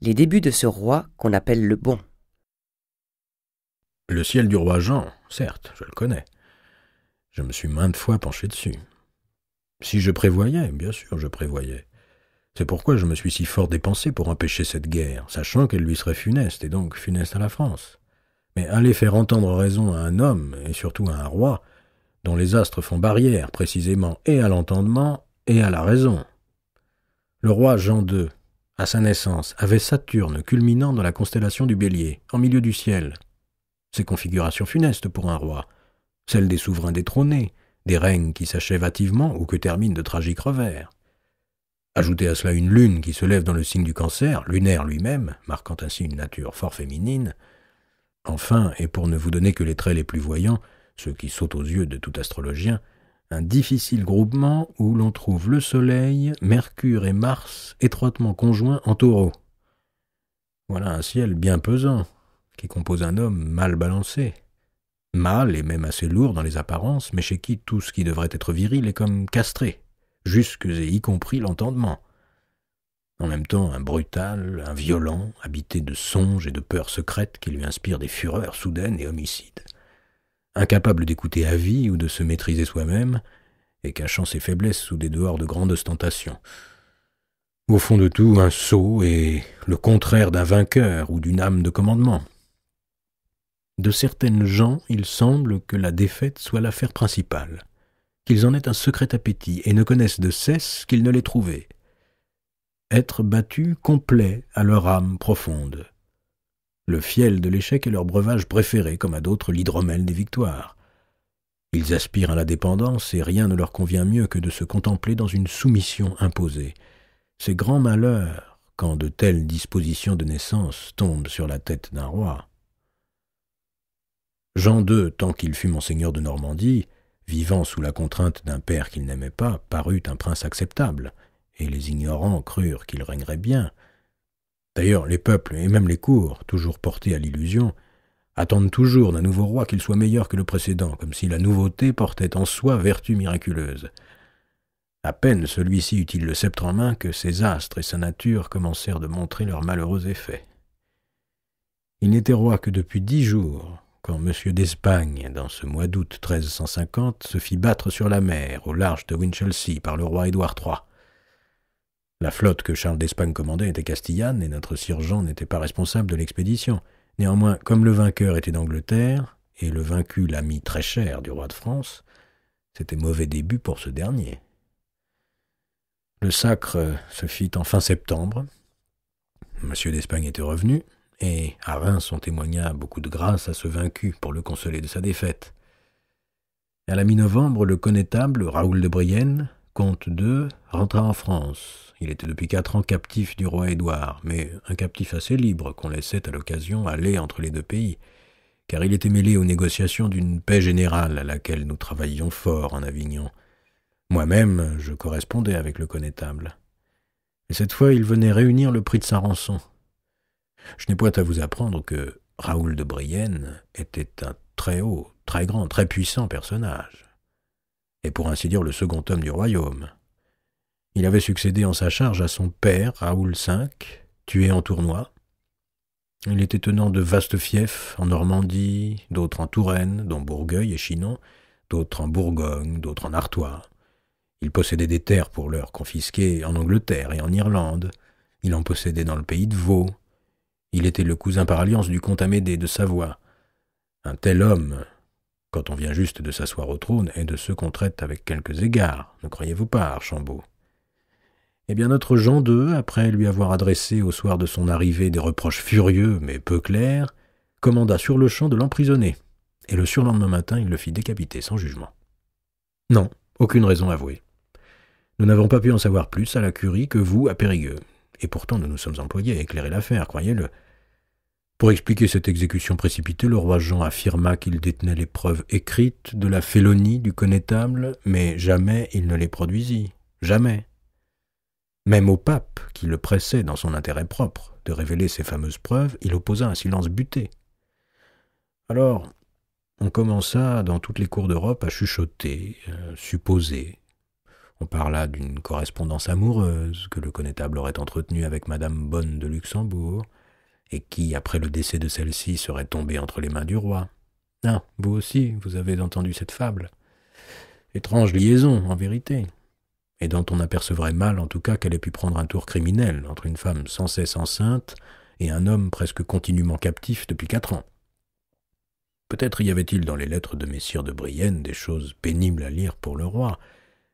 Les débuts de ce roi qu'on appelle le bon. Le ciel du roi Jean, certes, je le connais. Je me suis maintes fois penché dessus. Si je prévoyais, bien sûr, je prévoyais. C'est pourquoi je me suis si fort dépensé pour empêcher cette guerre, sachant qu'elle lui serait funeste, et donc funeste à la France. Mais aller faire entendre raison à un homme, et surtout à un roi, dont les astres font barrière précisément et à l'entendement et à la raison. Le roi Jean II, à sa naissance, avait Saturne culminant dans la constellation du Bélier, en milieu du ciel. Ces configurations funestes pour un roi, celles des souverains détrônés, des règnes qui s'achèvent hâtivement ou que terminent de tragiques revers. Ajoutez à cela une lune qui se lève dans le signe du Cancer, lunaire lui-même, marquant ainsi une nature fort féminine. Enfin, et pour ne vous donner que les traits les plus voyants, ceux qui sautent aux yeux de tout astrologien, un difficile groupement où l'on trouve le Soleil, Mercure et Mars étroitement conjoints en Taureau. Voilà un ciel bien pesant, qui compose un homme mal balancé. Mâle et même assez lourd dans les apparences, mais chez qui tout ce qui devrait être viril est comme castré, jusque et y compris l'entendement. En même temps, un brutal, un violent, habité de songes et de peurs secrètes qui lui inspirent des fureurs soudaines et homicides. Incapable d'écouter à vie ou de se maîtriser soi-même, et cachant ses faiblesses sous des dehors de grande ostentation. Au fond de tout, un sot et le contraire d'un vainqueur ou d'une âme de commandement. De certaines gens, il semble que la défaite soit l'affaire principale, qu'ils en aient un secret appétit et ne connaissent de cesse qu'ils ne l'aient trouvé. Être battus complaît à leur âme profonde. Le fiel de l'échec est leur breuvage préféré, comme à d'autres l'hydromel des victoires. Ils aspirent à la dépendance et rien ne leur convient mieux que de se contempler dans une soumission imposée. C'est grand malheur quand de telles dispositions de naissance tombent sur la tête d'un roi. Jean II, tant qu'il fut monseigneur de Normandie, vivant sous la contrainte d'un père qu'il n'aimait pas, parut un prince acceptable, et les ignorants crurent qu'il régnerait bien. D'ailleurs, les peuples, et même les cours, toujours portés à l'illusion, attendent toujours d'un nouveau roi qu'il soit meilleur que le précédent, comme si la nouveauté portait en soi vertu miraculeuse. À peine celui-ci eut-il le sceptre en main que ses astres et sa nature commencèrent de montrer leurs malheureux effets. Il n'était roi que depuis 10 jours, quand M. d'Espagne, dans ce mois d'août 1350, se fit battre sur la mer, au large de Winchelsea, par le roi Édouard III. La flotte que Charles d'Espagne commandait était castillane, et notre sire Jean n'était pas responsable de l'expédition. Néanmoins, comme le vainqueur était d'Angleterre, et le vaincu l'ami très cher du roi de France, c'était mauvais début pour ce dernier. Le sacre se fit en fin septembre. M. d'Espagne était revenu, et à Reims on témoigna beaucoup de grâce à ce vaincu pour le consoler de sa défaite. À la mi-novembre, le connétable Raoul de Brienne, comte d'Eu, rentra en France. Il était depuis 4 ans captif du roi Édouard, mais un captif assez libre qu'on laissait à l'occasion aller entre les deux pays, car il était mêlé aux négociations d'une paix générale à laquelle nous travaillions fort en Avignon. Moi-même, je correspondais avec le connétable. Et cette fois, il venait réunir le prix de sa rançon. Je n'ai point à vous apprendre que Raoul de Brienne était un très haut, très grand, très puissant personnage, et pour ainsi dire le second homme du royaume. Il avait succédé en sa charge à son père, Raoul V, tué en tournoi. Il était tenant de vastes fiefs en Normandie, d'autres en Touraine, dont Bourgueil et Chinon, d'autres en Bourgogne, d'autres en Artois. Il possédait des terres pour l'heure confisquées en Angleterre et en Irlande. Il en possédait dans le pays de Vaud. Il était le cousin par alliance du comte Amédée de Savoie. Un tel homme, quand on vient juste de s'asseoir au trône, est de ceux qu'on traite avec quelques égards, ne croyez-vous pas, Archambault? Eh bien, notre Jean II, après lui avoir adressé au soir de son arrivée des reproches furieux mais peu clairs, commanda sur-le-champ de l'emprisonner, et le surlendemain matin, il le fit décapiter sans jugement. Non, aucune raison avouée. Nous n'avons pas pu en savoir plus à la curie que vous à Périgueux, et pourtant nous nous sommes employés à éclairer l'affaire, croyez-le. Pour expliquer cette exécution précipitée, le roi Jean affirma qu'il détenait les preuves écrites de la félonie du connétable, mais jamais il ne les produisit. Jamais. Même au pape, qui le pressait dans son intérêt propre de révéler ces fameuses preuves, il opposa un silence buté. Alors, on commença dans toutes les cours d'Europe à chuchoter, supposer. On parla d'une correspondance amoureuse que le connétable aurait entretenue avec Madame Bonne de Luxembourg, et qui, après le décès de celle-ci, serait tombée entre les mains du roi. Ah, vous aussi, vous avez entendu cette fable. Étrange liaison, en vérité, et dont on apercevrait mal, en tout cas, qu'elle ait pu prendre un tour criminel entre une femme sans cesse enceinte et un homme presque continuellement captif depuis 4 ans. Peut-être y avait-il dans les lettres de messire de Brienne des choses pénibles à lire pour le roi,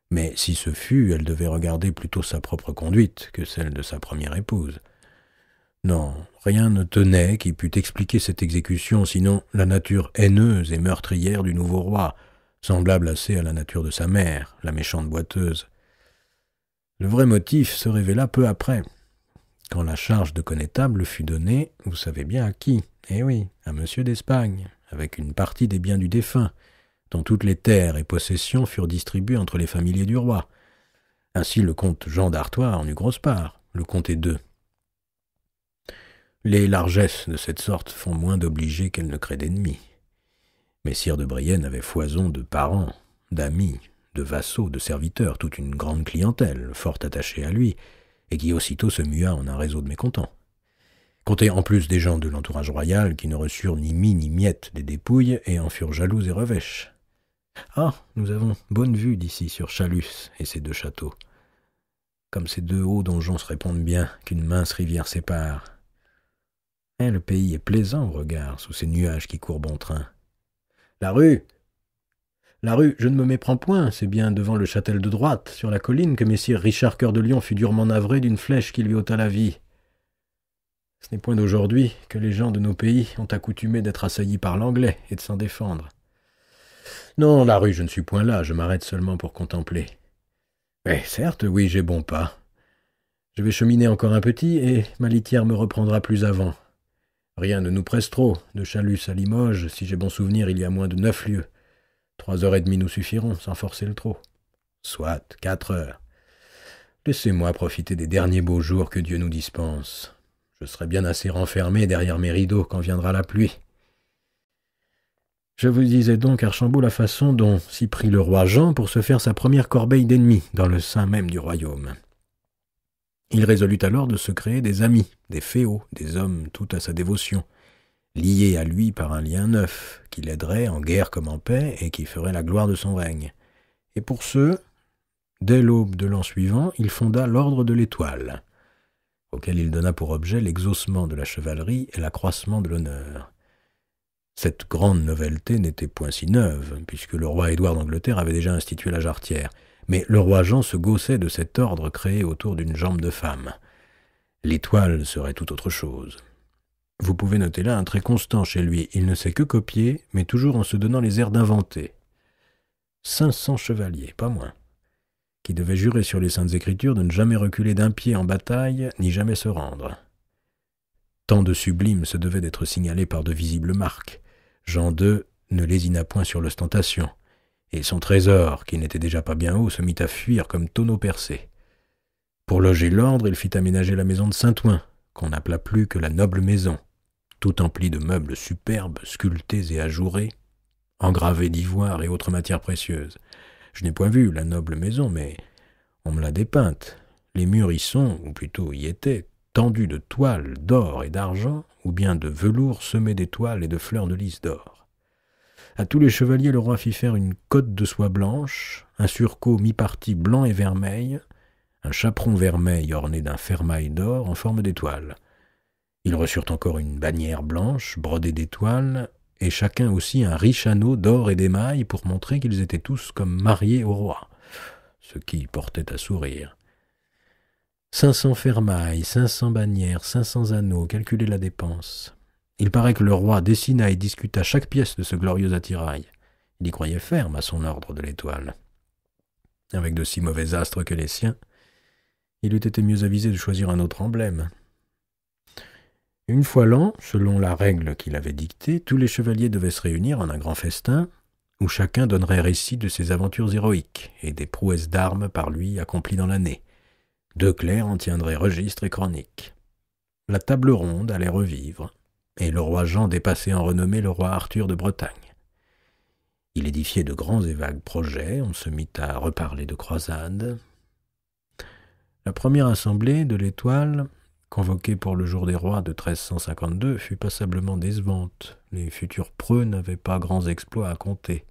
mais si ce fut, elle devait regarder plutôt sa propre conduite que celle de sa première épouse. Non, rien ne tenait qui pût expliquer cette exécution, sinon la nature haineuse et meurtrière du nouveau roi, semblable assez à la nature de sa mère, la méchante boiteuse. Le vrai motif se révéla peu après, quand la charge de connétable fut donnée, vous savez bien à qui? Eh oui, à Monsieur d'Espagne, avec une partie des biens du défunt, dont toutes les terres et possessions furent distribuées entre les familiers du roi. Ainsi le comte Jean d'Artois en eut grosse part, le comté d'Eu. Les largesses de cette sorte font moins d'obligés qu'elles ne créent d'ennemis. Messire de Brienne avait foison de parents, d'amis, de vassaux, de serviteurs, toute une grande clientèle, fort attachée à lui, et qui aussitôt se mua en un réseau de mécontents. Comptez en plus des gens de l'entourage royal qui ne reçurent ni mie ni miette des dépouilles et en furent jaloux et revêches. Ah, nous avons bonne vue d'ici sur Chalus et ses 2 châteaux. Comme ces 2 hauts donjons se répondent bien qu'une mince rivière sépare. Le pays est plaisant au regard, sous ces nuages qui courent bon train. La rue, je ne me méprends point, c'est bien devant le châtel de droite, sur la colline, que messire Richard Cœur de Lion fut durement navré d'une flèche qui lui ôta la vie. Ce n'est point d'aujourd'hui que les gens de nos pays ont accoutumé d'être assaillis par l'anglais et de s'en défendre. Non, la rue, je ne suis point là, je m'arrête seulement pour contempler. Mais certes, oui, j'ai bon pas. Je vais cheminer encore un petit, et ma litière me reprendra plus avant. Rien ne nous presse trop, de Chalus à Limoges, si j'ai bon souvenir, il y a moins de 9 lieues. 3h30 nous suffiront, sans forcer le trot. Soit, 4 heures. Laissez-moi profiter des derniers beaux jours que Dieu nous dispense. Je serai bien assez renfermé derrière mes rideaux quand viendra la pluie. Je vous disais donc, Archambault, la façon dont s'y prit le roi Jean pour se faire sa première corbeille d'ennemis dans le sein même du royaume. Il résolut alors de se créer des amis, des féaux, des hommes tout à sa dévotion, liés à lui par un lien neuf, qui l'aiderait en guerre comme en paix et qui ferait la gloire de son règne. Et pour ce, dès l'aube de l'an suivant, il fonda l'Ordre de l'Étoile, auquel il donna pour objet l'exaucement de la chevalerie et l'accroissement de l'honneur. Cette grande nouveauté n'était point si neuve, puisque le roi Édouard d'Angleterre avait déjà institué la jarretière, mais le roi Jean se gaussait de cet ordre créé autour d'une jambe de femme. L'Étoile serait tout autre chose. Vous pouvez noter là un trait constant chez lui, il ne sait que copier, mais toujours en se donnant les airs d'inventer. 500 chevaliers, pas moins, qui devaient jurer sur les Saintes Écritures de ne jamais reculer d'un pied en bataille, ni jamais se rendre. Tant de sublimes se devaient d'être signalés par de visibles marques. Jean II ne lésina point sur l'ostentation, et son trésor, qui n'était déjà pas bien haut, se mit à fuir comme tonneau percé. Pour loger l'ordre, il fit aménager la maison de Saint-Ouen, qu'on n'appela plus que la noble maison, tout emplie de meubles superbes, sculptés et ajourés, engravés d'ivoire et autres matières précieuses. Je n'ai point vu la noble maison, mais on me l'a dépeinte. Les murs y sont, ou plutôt y étaient, tendus de toiles d'or et d'argent, ou bien de velours semé d'étoiles et de fleurs de lys d'or. À tous les chevaliers, le roi fit faire une cotte de soie blanche, un surcot mi-parti blanc et vermeil, un chaperon vermeil orné d'un fermail d'or en forme d'étoile. Ils reçurent encore une bannière blanche, brodée d'étoiles, et chacun aussi un riche anneau d'or et d'émail pour montrer qu'ils étaient tous comme mariés au roi, ce qui portait à sourire. 500 fermailles, 500 bannières, 500 anneaux, calculez la dépense. Il paraît que le roi dessina et discuta chaque pièce de ce glorieux attirail. Il y croyait ferme à son ordre de l'Étoile. Avec de si mauvais astres que les siens, il eût été mieux avisé de choisir un autre emblème. Une fois l'an, selon la règle qu'il avait dictée, tous les chevaliers devaient se réunir en un grand festin, où chacun donnerait récit de ses aventures héroïques et des prouesses d'armes par lui accomplies dans l'année. 2 clercs en tiendraient registre et chronique. La table ronde allait revivre, et le roi Jean dépassait en renommée le roi Arthur de Bretagne. Il édifiait de grands et vagues projets, on se mit à reparler de croisades. La première assemblée de l'Étoile, convoquée pour le jour des rois de 1352, fut passablement décevante. Les futurs preux n'avaient pas grands exploits à compter.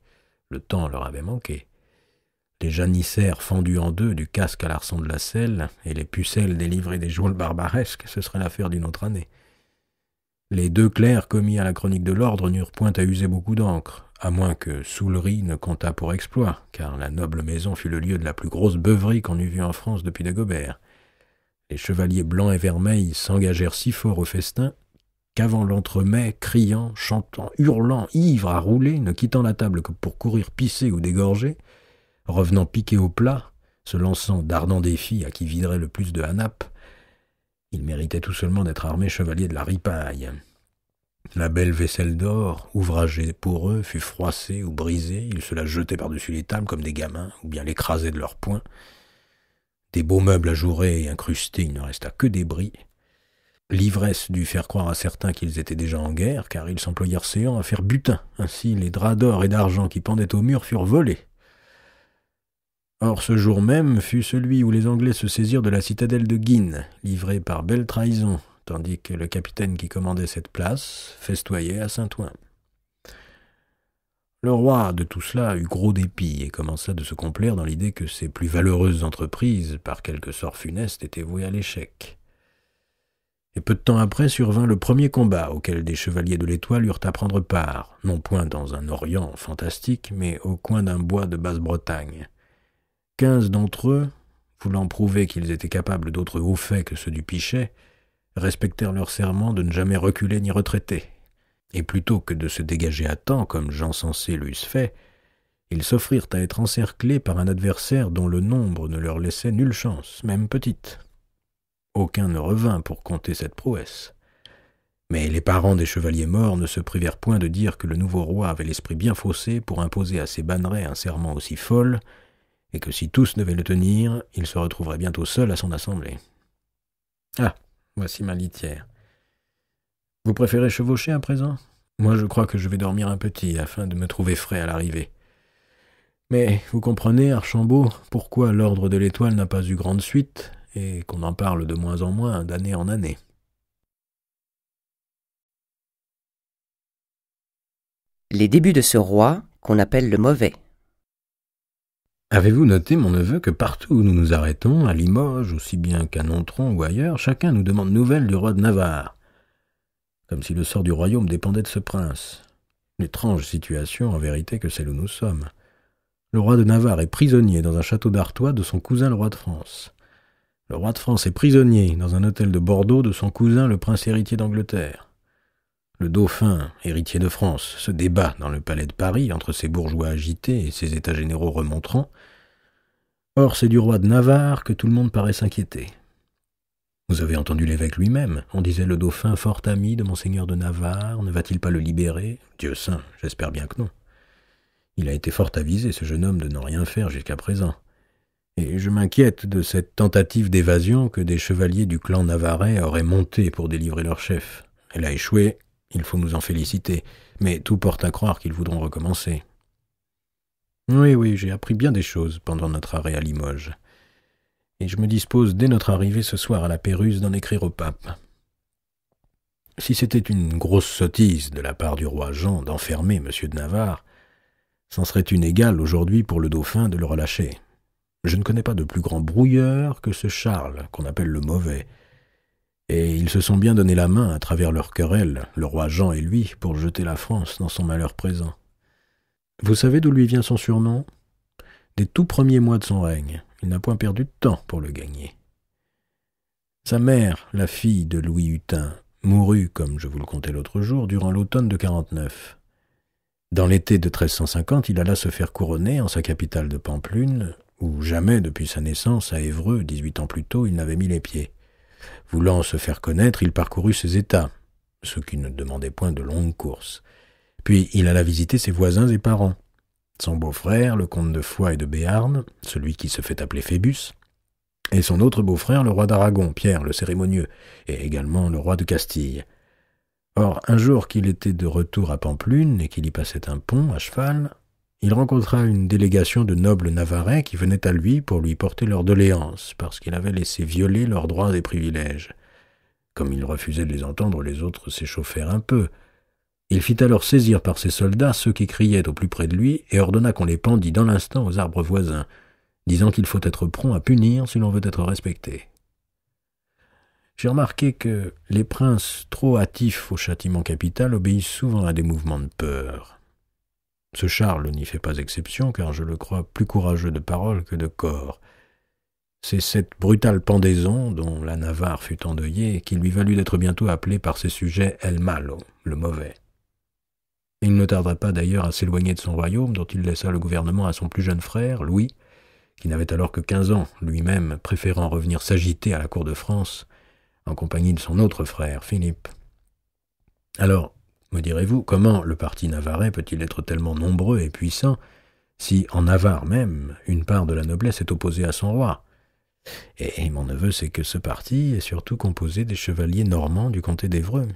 Le temps leur avait manqué. Les janissaires fendus en deux du casque à l'arçon de la selle et les pucelles délivrées des geôles barbaresques, ce serait l'affaire d'une autre année. Les 2 clercs commis à la chronique de l'ordre n'eurent point à user beaucoup d'encre, à moins que Soulry ne comptât pour exploit, car la noble maison fut le lieu de la plus grosse beuverie qu'on eût vue en France depuis Dagobert. Les chevaliers blancs et vermeils s'engagèrent si fort au festin qu'avant l'entremets, criant, chantant, hurlant, ivres à rouler, ne quittant la table que pour courir pisser ou dégorger, revenant piquer au plat, se lançant d'ardents défis à qui viderait le plus de hanap, ils méritaient tout seulement d'être armés chevaliers de la ripaille. La belle vaisselle d'or, ouvragée pour eux, fut froissée ou brisée, ils se la jetaient par-dessus les tables comme des gamins, ou bien l'écrasaient de leurs poings. Des beaux meubles ajourés et incrustés, il ne resta que des bris. L'ivresse dut faire croire à certains qu'ils étaient déjà en guerre, car ils s'employèrent séants à faire butin. Ainsi, les draps d'or et d'argent qui pendaient au mur furent volés. Or, ce jour même fut celui où les Anglais se saisirent de la citadelle de Guînes, livrée par belle trahison, tandis que le capitaine qui commandait cette place festoyait à Saint-Ouen. Le roi de tout cela eut gros dépit et commença de se complaire dans l'idée que ses plus valeureuses entreprises, par quelque sort funeste, étaient vouées à l'échec. Et peu de temps après survint le premier combat auquel des chevaliers de l'Étoile eurent à prendre part, non point dans un Orient fantastique, mais au coin d'un bois de Basse-Bretagne. 15 d'entre eux, voulant prouver qu'ils étaient capables d'autres hauts faits que ceux du pichet, respectèrent leur serment de ne jamais reculer ni retraiter. Et plutôt que de se dégager à temps, comme gens sensés l'eussent fait, ils s'offrirent à être encerclés par un adversaire dont le nombre ne leur laissait nulle chance, même petite. Aucun ne revint pour compter cette prouesse. Mais les parents des chevaliers morts ne se privèrent point de dire que le nouveau roi avait l'esprit bien faussé pour imposer à ses bannerets un serment aussi fol, et que si tous devaient le tenir, il se retrouverait bientôt seul à son assemblée. Ah, voici ma litière. Vous préférez chevaucher à présent ? Moi, je crois que je vais dormir un petit, afin de me trouver frais à l'arrivée. Mais vous comprenez, Archambault, pourquoi l'ordre de l'Étoile n'a pas eu grande suite, et qu'on en parle de moins en moins, d'année en année. Les débuts de ce roi qu'on appelle le mauvais. Avez-vous noté, mon neveu, que partout où nous nous arrêtons, à Limoges, aussi bien qu'à Nontron ou ailleurs, chacun nous demande nouvelles du roi de Navarre, comme si le sort du royaume dépendait de ce prince. L'étrange situation, en vérité, que celle où nous sommes. Le roi de Navarre est prisonnier dans un château d'Artois de son cousin le roi de France. Le roi de France est prisonnier dans un hôtel de Bordeaux de son cousin le prince héritier d'Angleterre. Le dauphin, héritier de France, se débat dans le palais de Paris entre ses bourgeois agités et ses états généraux remontrants. Or, c'est du roi de Navarre que tout le monde paraît s'inquiéter. Vous avez entendu l'évêque lui-même. On disait le dauphin fort ami de monseigneur de Navarre. Ne va-t-il pas le libérer ? Dieu saint, j'espère bien que non. Il a été fort avisé, ce jeune homme, de ne rien faire jusqu'à présent. Et je m'inquiète de cette tentative d'évasion que des chevaliers du clan navarrais auraient montée pour délivrer leur chef. Elle a échoué. Il faut nous en féliciter, mais tout porte à croire qu'ils voudront recommencer. Oui, j'ai appris bien des choses pendant notre arrêt à Limoges, et je me dispose dès notre arrivée ce soir à la Péruse d'en écrire au pape. Si c'était une grosse sottise de la part du roi Jean d'enfermer M. de Navarre, c'en serait une égale aujourd'hui pour le dauphin de le relâcher. Je ne connais pas de plus grand brouilleur que ce Charles, qu'on appelle le mauvais, et ils se sont bien donné la main à travers leur querelle, le roi Jean et lui, pour jeter la France dans son malheur présent. Vous savez d'où lui vient son surnom ? Des tout premiers mois de son règne, il n'a point perdu de temps pour le gagner. Sa mère, la fille de Louis Hutin, mourut, comme je vous le contais l'autre jour, durant l'automne de 49. Dans l'été de 1350, il alla se faire couronner en sa capitale de Pampelune, où jamais depuis sa naissance à Évreux, 18 ans plus tôt, il n'avait mis les pieds. Voulant se faire connaître, il parcourut ses États, ce qui ne demandait point de longues courses. Puis il alla visiter ses voisins et parents. Son beau-frère, le comte de Foix et de Béarn, celui qui se fait appeler Phébus, et son autre beau-frère, le roi d'Aragon, Pierre le cérémonieux, et également le roi de Castille. Or, un jour qu'il était de retour à Pampelune et qu'il y passait un pont à cheval, il rencontra une délégation de nobles navarrais qui venaient à lui pour lui porter leurs doléances, parce qu'il avait laissé violer leurs droits et privilèges. Comme il refusait de les entendre, les autres s'échauffèrent un peu. Il fit alors saisir par ses soldats ceux qui criaient au plus près de lui et ordonna qu'on les pendît dans l'instant aux arbres voisins, disant qu'il faut être prompt à punir si l'on veut être respecté. J'ai remarqué que les princes trop hâtifs au châtiment capital obéissent souvent à des mouvements de peur. Ce Charles n'y fait pas exception, car je le crois plus courageux de parole que de corps. C'est cette brutale pendaison, dont la Navarre fut endeuillée, qui lui valut d'être bientôt appelé par ses sujets El Malo, le mauvais. Il ne tarda pas d'ailleurs à s'éloigner de son royaume, dont il laissa le gouvernement à son plus jeune frère, Louis, qui n'avait alors que 15 ans, lui-même préférant revenir s'agiter à la cour de France, en compagnie de son autre frère, Philippe. Alors, me direz-vous, comment le parti navarrais peut-il être tellement nombreux et puissant, si, en Navarre même, une part de la noblesse est opposée à son roi? Et mon neveu sait que ce parti est surtout composé des chevaliers normands du comté d'Évreux.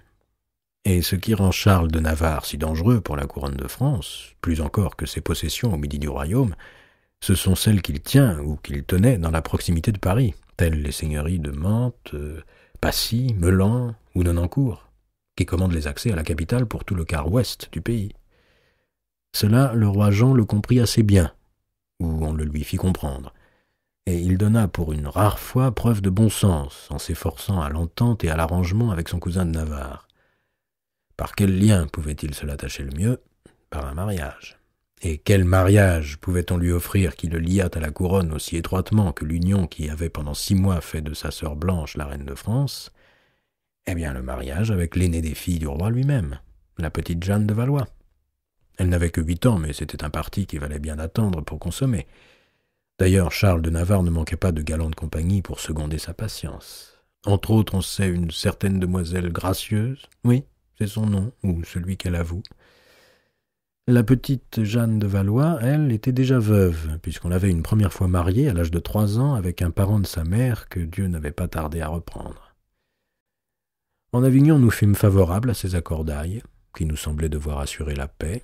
Et ce qui rend Charles de Navarre si dangereux pour la couronne de France, plus encore que ses possessions au midi du royaume, ce sont celles qu'il tient ou qu'il tenait dans la proximité de Paris, telles les seigneuries de Mantes, Passy, Meulan ou Nonancourt, qui commandent les accès à la capitale pour tout le quart ouest du pays. Cela, le roi Jean le comprit assez bien, ou on le lui fit comprendre, et il donna pour une rare fois preuve de bon sens en s'efforçant à l'entente et à l'arrangement avec son cousin de Navarre. Par quel lien pouvait-il se l'attacher le mieux? Par un mariage. Et quel mariage pouvait-on lui offrir qui le liât à la couronne aussi étroitement que l'union qui avait pendant 6 mois fait de sa sœur Blanche la reine de France? Eh bien, le mariage avec l'aînée des filles du roi lui-même, la petite Jeanne de Valois. Elle n'avait que 8 ans, mais c'était un parti qui valait bien attendre pour consommer. D'ailleurs, Charles de Navarre ne manquait pas de galantes compagnies pour seconder sa patience. Entre autres, on sait une certaine demoiselle gracieuse, oui, c'est son nom, ou celui qu'elle avoue. La petite Jeanne de Valois, elle, était déjà veuve, puisqu'on l'avait une première fois mariée à l'âge de 3 ans avec un parent de sa mère que Dieu n'avait pas tardé à reprendre. En Avignon, nous fûmes favorables à ces accordailles, qui nous semblaient devoir assurer la paix,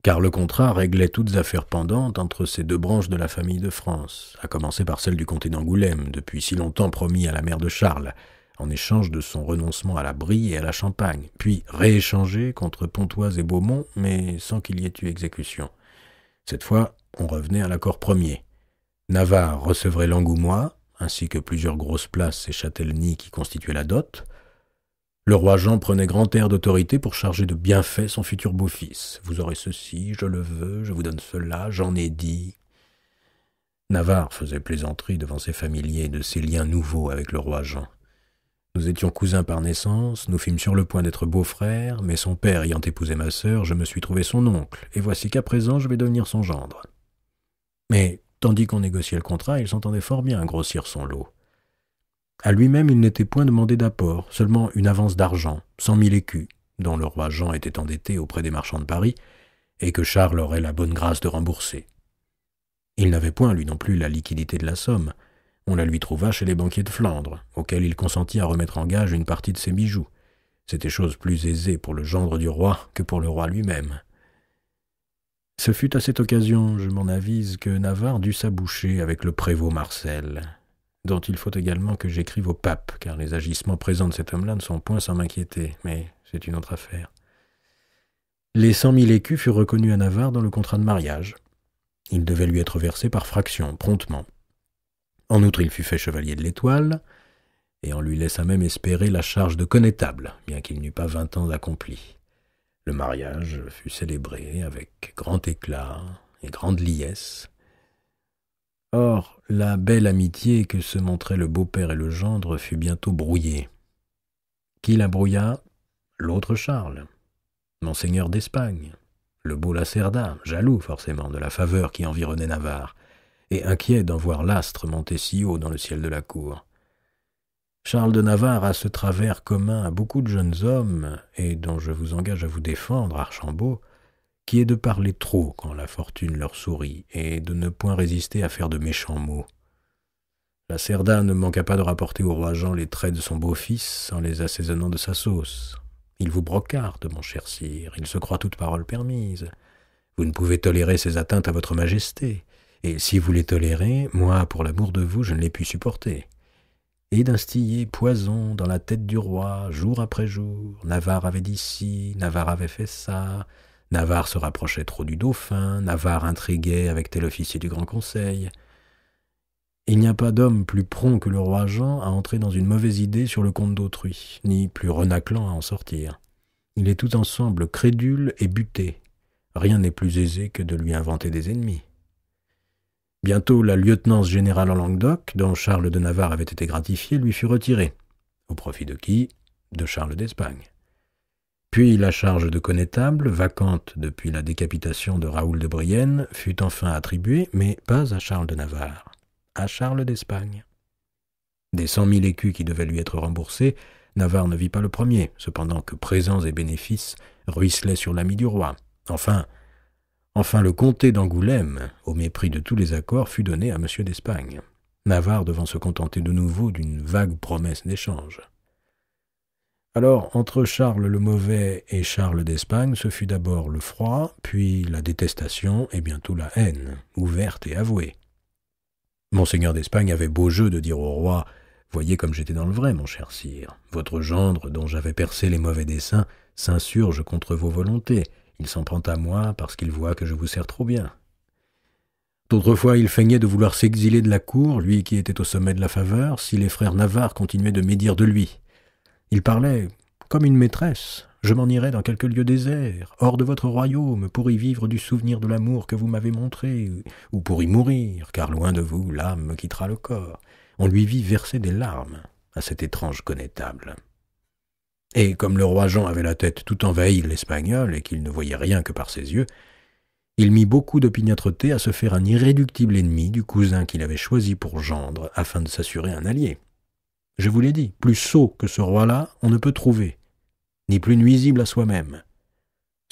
car le contrat réglait toutes affaires pendantes entre ces 2 branches de la famille de France, à commencer par celle du comté d'Angoulême, depuis si longtemps promis à la mère de Charles, en échange de son renoncement à la Brie et à la Champagne, puis rééchangé contre Pontoise et Beaumont, mais sans qu'il y ait eu exécution. Cette fois, on revenait à l'accord premier. Navarre recevrait l'Angoumois, ainsi que plusieurs grosses places et châtellenies qui constituaient la dot. Le roi Jean prenait grand air d'autorité pour charger de bienfaits son futur beau-fils. « Vous aurez ceci, je le veux, je vous donne cela, j'en ai dit. » Navarre faisait plaisanterie devant ses familiers de ses liens nouveaux avec le roi Jean. Nous étions cousins par naissance, nous fîmes sur le point d'être beaux-frères, mais son père ayant épousé ma sœur, je me suis trouvé son oncle, et voici qu'à présent je vais devenir son gendre. Mais, tandis qu'on négociait le contrat, il s'entendait fort bien à grossir son lot. À lui-même, il n'était point demandé d'apport, seulement une avance d'argent, 100 000 écus, dont le roi Jean était endetté auprès des marchands de Paris, et que Charles aurait la bonne grâce de rembourser. Il n'avait point, lui non plus, la liquidité de la somme. On la lui trouva chez les banquiers de Flandre, auxquels il consentit à remettre en gage une partie de ses bijoux. C'était chose plus aisée pour le gendre du roi que pour le roi lui-même. Ce fut à cette occasion, je m'en avise, que Navarre dut s'aboucher avec le prévôt Marcel, dont il faut également que j'écrive au pape, car les agissements présents de cet homme-là ne sont point sans m'inquiéter, mais c'est une autre affaire. Les 100 000 écus furent reconnus à Navarre dans le contrat de mariage. Il devait lui être versé par fraction, promptement. En outre, il fut fait chevalier de l'Étoile, et on lui laissa même espérer la charge de connétable, bien qu'il n'eût pas 20 ans accomplis. Le mariage fut célébré avec grand éclat et grande liesse. Or, la belle amitié que se montraient le beau-père et le gendre fut bientôt brouillée. Qui la brouilla? L'autre Charles, monseigneur d'Espagne, le beau Lacerda, jaloux forcément de la faveur qui environnait Navarre, et inquiet d'en voir l'astre monter si haut dans le ciel de la cour. Charles de Navarre a ce travers commun à beaucoup de jeunes hommes, et dont je vous engage à vous défendre, Archambault, qui est de parler trop quand la fortune leur sourit, et de ne point résister à faire de méchants mots. Lacerda ne manqua pas de rapporter au roi Jean les traits de son beau-fils en les assaisonnant de sa sauce. Il vous brocarde, mon cher sire, il se croit toute parole permise. Vous ne pouvez tolérer ces atteintes à votre majesté. Et si vous les tolérez, moi, pour l'amour de vous, je ne les puis supporter. » Et d'instiller poison dans la tête du roi, jour après jour. Navarre avait dit ci, Navarre avait fait ça, Navarre se rapprochait trop du dauphin, Navarre intriguait avec tel officier du Grand Conseil. Il n'y a pas d'homme plus prompt que le roi Jean à entrer dans une mauvaise idée sur le compte d'autrui, ni plus renâclant à en sortir. Il est tout ensemble crédule et buté. Rien n'est plus aisé que de lui inventer des ennemis. Bientôt, la lieutenance générale en Languedoc, dont Charles de Navarre avait été gratifié, lui fut retirée. Au profit de qui? De Charles d'Espagne. Puis la charge de connétable, vacante depuis la décapitation de Raoul de Brienne, fut enfin attribuée, mais pas à Charles de Navarre, à Charles d'Espagne. Des 100 000 écus qui devaient lui être remboursés, Navarre ne vit pas le premier, cependant que présents et bénéfices ruisselaient sur l'ami du roi. Enfin, le comté d'Angoulême, au mépris de tous les accords, fut donné à M. d'Espagne, Navarre devant se contenter de nouveau d'une vague promesse d'échange. Alors, entre Charles le Mauvais et Charles d'Espagne, ce fut d'abord le froid, puis la détestation et bientôt la haine, ouverte et avouée. Monseigneur d'Espagne avait beau jeu de dire au roi « Voyez comme j'étais dans le vrai, mon cher sire. Votre gendre, dont j'avais percé les mauvais desseins, s'insurge contre vos volontés. Il s'en prend à moi parce qu'il voit que je vous sers trop bien. » D'autres fois, il feignait de vouloir s'exiler de la cour, lui qui était au sommet de la faveur, si les frères Navarre continuaient de médire de lui. Il parlait comme une maîtresse. « Je m'en irai dans quelque lieu désert, hors de votre royaume, pour y vivre du souvenir de l'amour que vous m'avez montré, ou pour y mourir, car loin de vous, l'âme me quittera le corps. » On lui vit verser des larmes à cet étrange connétable. Et comme le roi Jean avait la tête tout envahie de l'espagnol et qu'il ne voyait rien que par ses yeux, il mit beaucoup d'opiniâtreté à se faire un irréductible ennemi du cousin qu'il avait choisi pour gendre afin de s'assurer un allié. Je vous l'ai dit, plus sot que ce roi-là, on ne peut trouver, ni plus nuisible à soi-même,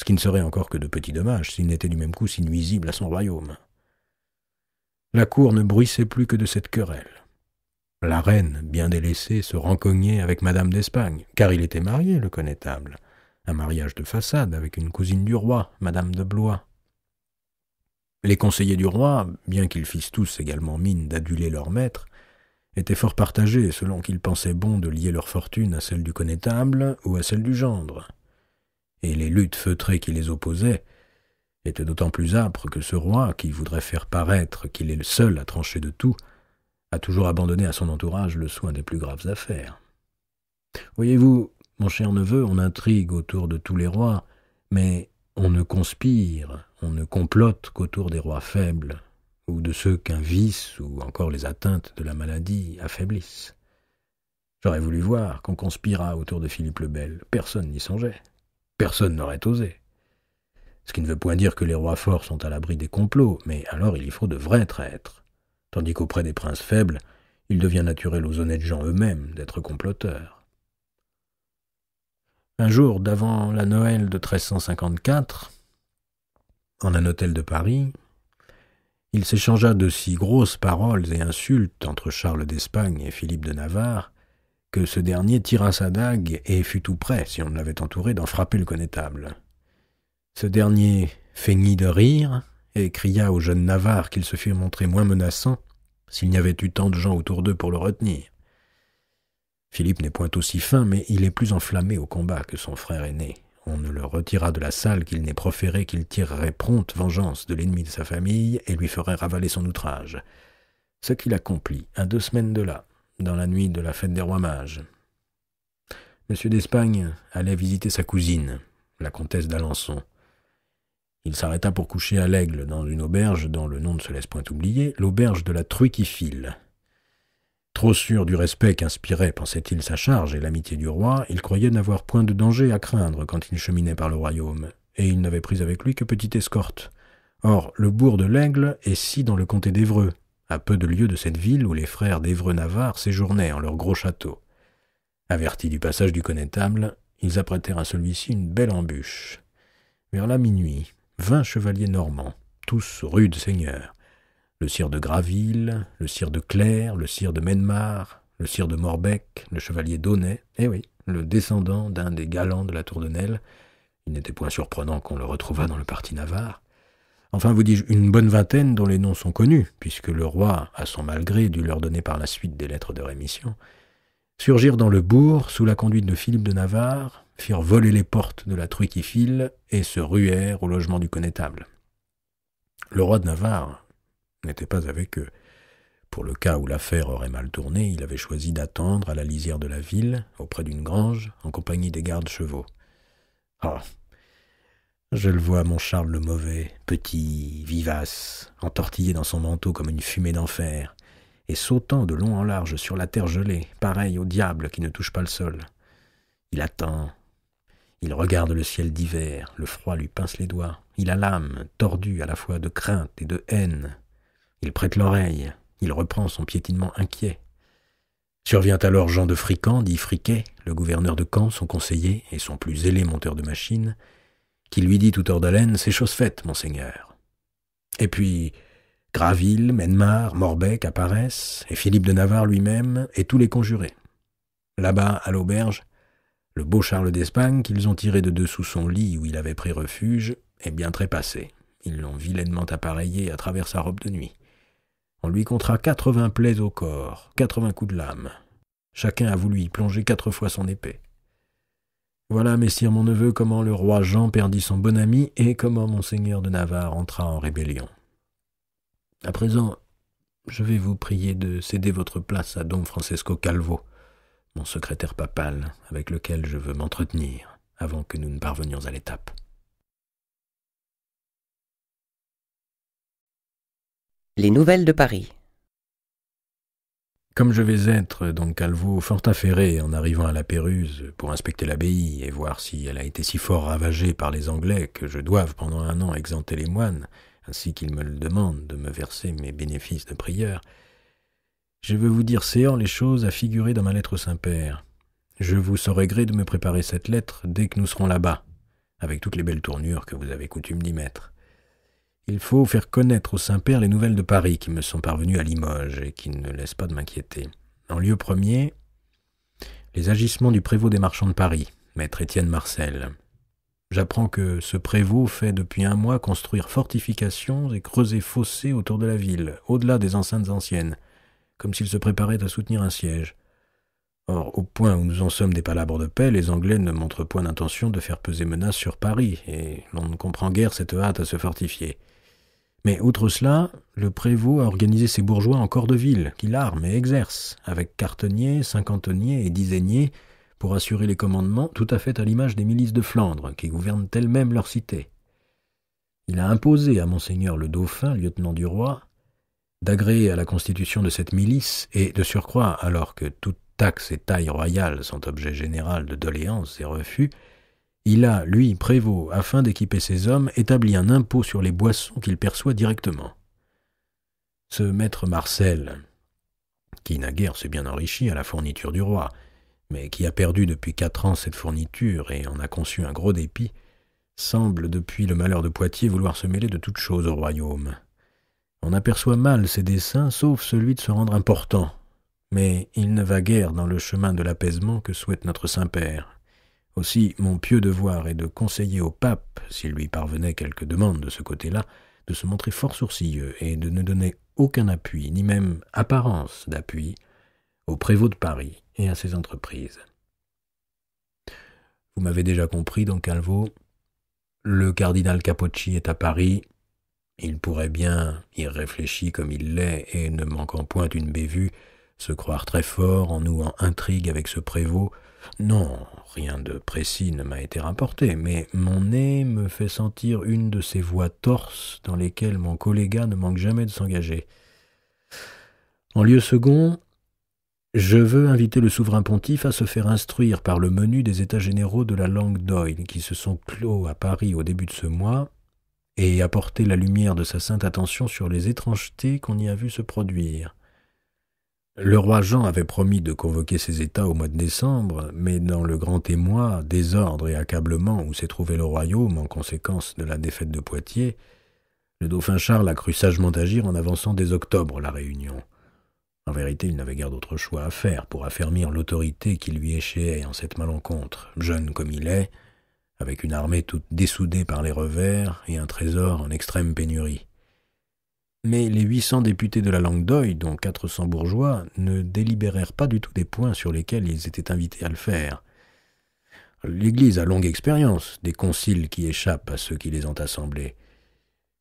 ce qui ne serait encore que de petits dommages s'il n'était du même coup si nuisible à son royaume. La cour ne bruissait plus que de cette querelle. La reine, bien délaissée, se rencognait avec Madame d'Espagne, car il était marié, le connétable, un mariage de façade avec une cousine du roi, Madame de Blois. Les conseillers du roi, bien qu'ils fissent tous également mine d'aduler leur maître, étaient fort partagés selon qu'ils pensaient bon de lier leur fortune à celle du connétable ou à celle du gendre. Et les luttes feutrées qui les opposaient étaient d'autant plus âpres que ce roi, qui voudrait faire paraître qu'il est le seul à trancher de tout, a toujours abandonné à son entourage le soin des plus graves affaires. Voyez-vous, mon cher neveu, on intrigue autour de tous les rois, mais on ne conspire, on ne complote qu'autour des rois faibles, ou de ceux qu'un vice ou encore les atteintes de la maladie affaiblissent. J'aurais voulu voir qu'on conspirât autour de Philippe le Bel. Personne n'y songeait. Personne n'aurait osé. Ce qui ne veut point dire que les rois forts sont à l'abri des complots, mais alors il y faut de vrais traîtres. Tandis qu'auprès des princes faibles, il devient naturel aux honnêtes gens eux-mêmes d'être comploteurs. Un jour, d'avant la Noël de 1354, en un hôtel de Paris, il s'échangea de si grosses paroles et insultes entre Charles d'Espagne et Philippe de Navarre que ce dernier tira sa dague et fut tout prêt, si on l'avait entouré, d'en frapper le connétable. Ce dernier feignit de rire et cria au jeune Navarre qu'il se fût montré moins menaçant s'il n'y avait eu tant de gens autour d'eux pour le retenir. Philippe n'est point aussi fin, mais il est plus enflammé au combat que son frère aîné. On ne le retira de la salle qu'il n'ait proféré qu'il tirerait prompte vengeance de l'ennemi de sa famille et lui ferait ravaler son outrage. Ce qu'il accomplit à 2 semaines de là, dans la nuit de la fête des rois mages. M. d'Espagne allait visiter sa cousine, la comtesse d'Alençon. Il s'arrêta pour coucher à l'Aigle dans une auberge dont le nom ne se laisse point oublier, l'auberge de la Truie qui file. Trop sûr du respect qu'inspirait, pensait-il, sa charge et l'amitié du roi, il croyait n'avoir point de danger à craindre quand il cheminait par le royaume, et il n'avait pris avec lui que petite escorte. Or, le bourg de l'Aigle est si dans le comté d'Évreux, à peu de lieues de cette ville où les frères d'Évreux-Navarre séjournaient en leur gros château. Avertis du passage du connétable, ils apprêtèrent à celui-ci une belle embûche. Vers la minuit, 20 chevaliers normands, tous rudes seigneurs, le sire de Graville, le sire de Clerc, le sire de Mennemar, le sire de Morbec, le chevalier d'Aunay, oui, le descendant d'un des galants de la Tour de Nesle, il n'était point surprenant qu'on le retrouvât dans le parti navarre, Enfin, vous dis-je, une bonne vingtaine dont les noms sont connus, puisque le roi, à son malgré, dut leur donner par la suite des lettres de rémission, surgirent dans le bourg sous la conduite de Philippe de Navarre, firent voler les portes de la truie qui file et se ruèrent au logement du connétable. Le roi de Navarre n'était pas avec eux. Pour le cas où l'affaire aurait mal tourné, il avait choisi d'attendre à la lisière de la ville, auprès d'une grange, en compagnie des gardes-chevaux. Ah, je le vois, mon Charles le Mauvais, petit, vivace, entortillé dans son manteau comme une fumée d'enfer, et sautant de long en large sur la terre gelée, pareil au diable qui ne touche pas le sol. Il attend, il regarde le ciel d'hiver, le froid lui pince les doigts, il a l'âme tordue à la fois de crainte et de haine. Il prête l'oreille, il reprend son piétinement inquiet. Survient alors Jean de Frican, dit Friquet, le gouverneur de Caen, son conseiller et son plus zélé monteur de machines, qui lui dit tout hors d'haleine, « C'est chose faite, monseigneur. » Et puis Graville, Mennemar, Morbec apparaissent, et Philippe de Navarre lui-même, et tous les conjurés. Là-bas, à l'auberge, le beau Charles d'Espagne, qu'ils ont tiré de dessous son lit où il avait pris refuge, est bien trépassé. Ils l'ont vilainement appareillé à travers sa robe de nuit. On lui comptera 80 plaies au corps, 80 coups de lame. Chacun a voulu y plonger 4 fois son épée. Voilà, messire mon neveu, comment le roi Jean perdit son bon ami et comment monseigneur de Navarre entra en rébellion. À présent, je vais vous prier de céder votre place à Don Francesco Calvo, mon secrétaire papal, avec lequel je veux m'entretenir avant que nous ne parvenions à l'étape. Les nouvelles de Paris. Comme je vais être, Don Calvo, fort affairé en arrivant à la Péruse pour inspecter l'abbaye et voir si elle a été si fort ravagée par les Anglais que je doive pendant 1 an exempter les moines, ainsi qu'ils me le demandent de me verser mes bénéfices de prieur, je veux vous dire séant les choses à figurer dans ma lettre au Saint-Père. Je vous saurai gré de me préparer cette lettre dès que nous serons là-bas, avec toutes les belles tournures que vous avez coutume d'y mettre. Il faut faire connaître au Saint-Père les nouvelles de Paris qui me sont parvenues à Limoges et qui ne laissent pas de m'inquiéter. En lieu premier, les agissements du prévôt des marchands de Paris, maître Étienne Marcel. J'apprends que ce prévôt fait depuis 1 mois construire fortifications et creuser fossés autour de la ville, au-delà des enceintes anciennes, comme s'il se préparait à soutenir un siège. Or, au point où nous en sommes des palabres de paix, les Anglais ne montrent point d'intention de faire peser menace sur Paris, et l'on ne comprend guère cette hâte à se fortifier. Mais outre cela, le prévôt a organisé ses bourgeois en corps de ville, qu'il arme et exerce, avec quarteniers, cinquantonniers et dizainiers, pour assurer les commandements, tout à fait à l'image des milices de Flandre, qui gouvernent elles-mêmes leur cité. Il a imposé à monseigneur le dauphin, lieutenant du roi, d'agréer à la constitution de cette milice, et de surcroît, alors que toute taxe et taille royale sont objet général de doléances et refus, il a, lui, prévôt, afin d'équiper ses hommes, établi un impôt sur les boissons qu'il perçoit directement. Ce maître Marcel, qui naguère s'est bien enrichi à la fourniture du roi, mais qui a perdu depuis 4 ans cette fourniture et en a conçu un gros dépit, semble, depuis le malheur de Poitiers, vouloir se mêler de toutes choses au royaume. On aperçoit mal ses desseins, sauf celui de se rendre important, mais il ne va guère dans le chemin de l'apaisement que souhaite notre Saint-Père. Aussi, mon pieux devoir est de conseiller au pape, s'il lui parvenait quelque demande de ce côté-là, de se montrer fort sourcilleux et de ne donner aucun appui, ni même apparence d'appui, au prévôt de Paris et à ses entreprises. Vous m'avez déjà compris, Don Calvo, le cardinal Capocci est à Paris. Il pourrait bien, irréfléchi comme il l'est et ne manquant point une bévue, se croire très fort en nouant intrigue avec ce prévôt. Non, rien de précis ne m'a été rapporté, mais mon nez me fait sentir une de ces voies torses dans lesquelles mon collégat ne manque jamais de s'engager. En lieu second, je veux inviter le souverain pontife à se faire instruire par le menu des états généraux de la langue d'Oïl qui se sont clos à Paris au début de ce mois et apporter la lumière de sa sainte attention sur les étrangetés qu'on y a vu se produire. Le roi Jean avait promis de convoquer ses États au mois de décembre, mais dans le grand émoi, désordre et accablement où s'est trouvé le royaume en conséquence de la défaite de Poitiers, le dauphin Charles a cru sagement agir en avançant dès octobre la réunion. En vérité, il n'avait guère d'autre choix à faire pour affermir l'autorité qui lui échéait en cette malencontre, jeune comme il est, avec une armée toute dessoudée par les revers et un trésor en extrême pénurie. Mais les 800 députés de la Languedoc, dont 400 bourgeois, ne délibérèrent pas du tout des points sur lesquels ils étaient invités à le faire. L'Église a longue expérience des conciles qui échappent à ceux qui les ont assemblés.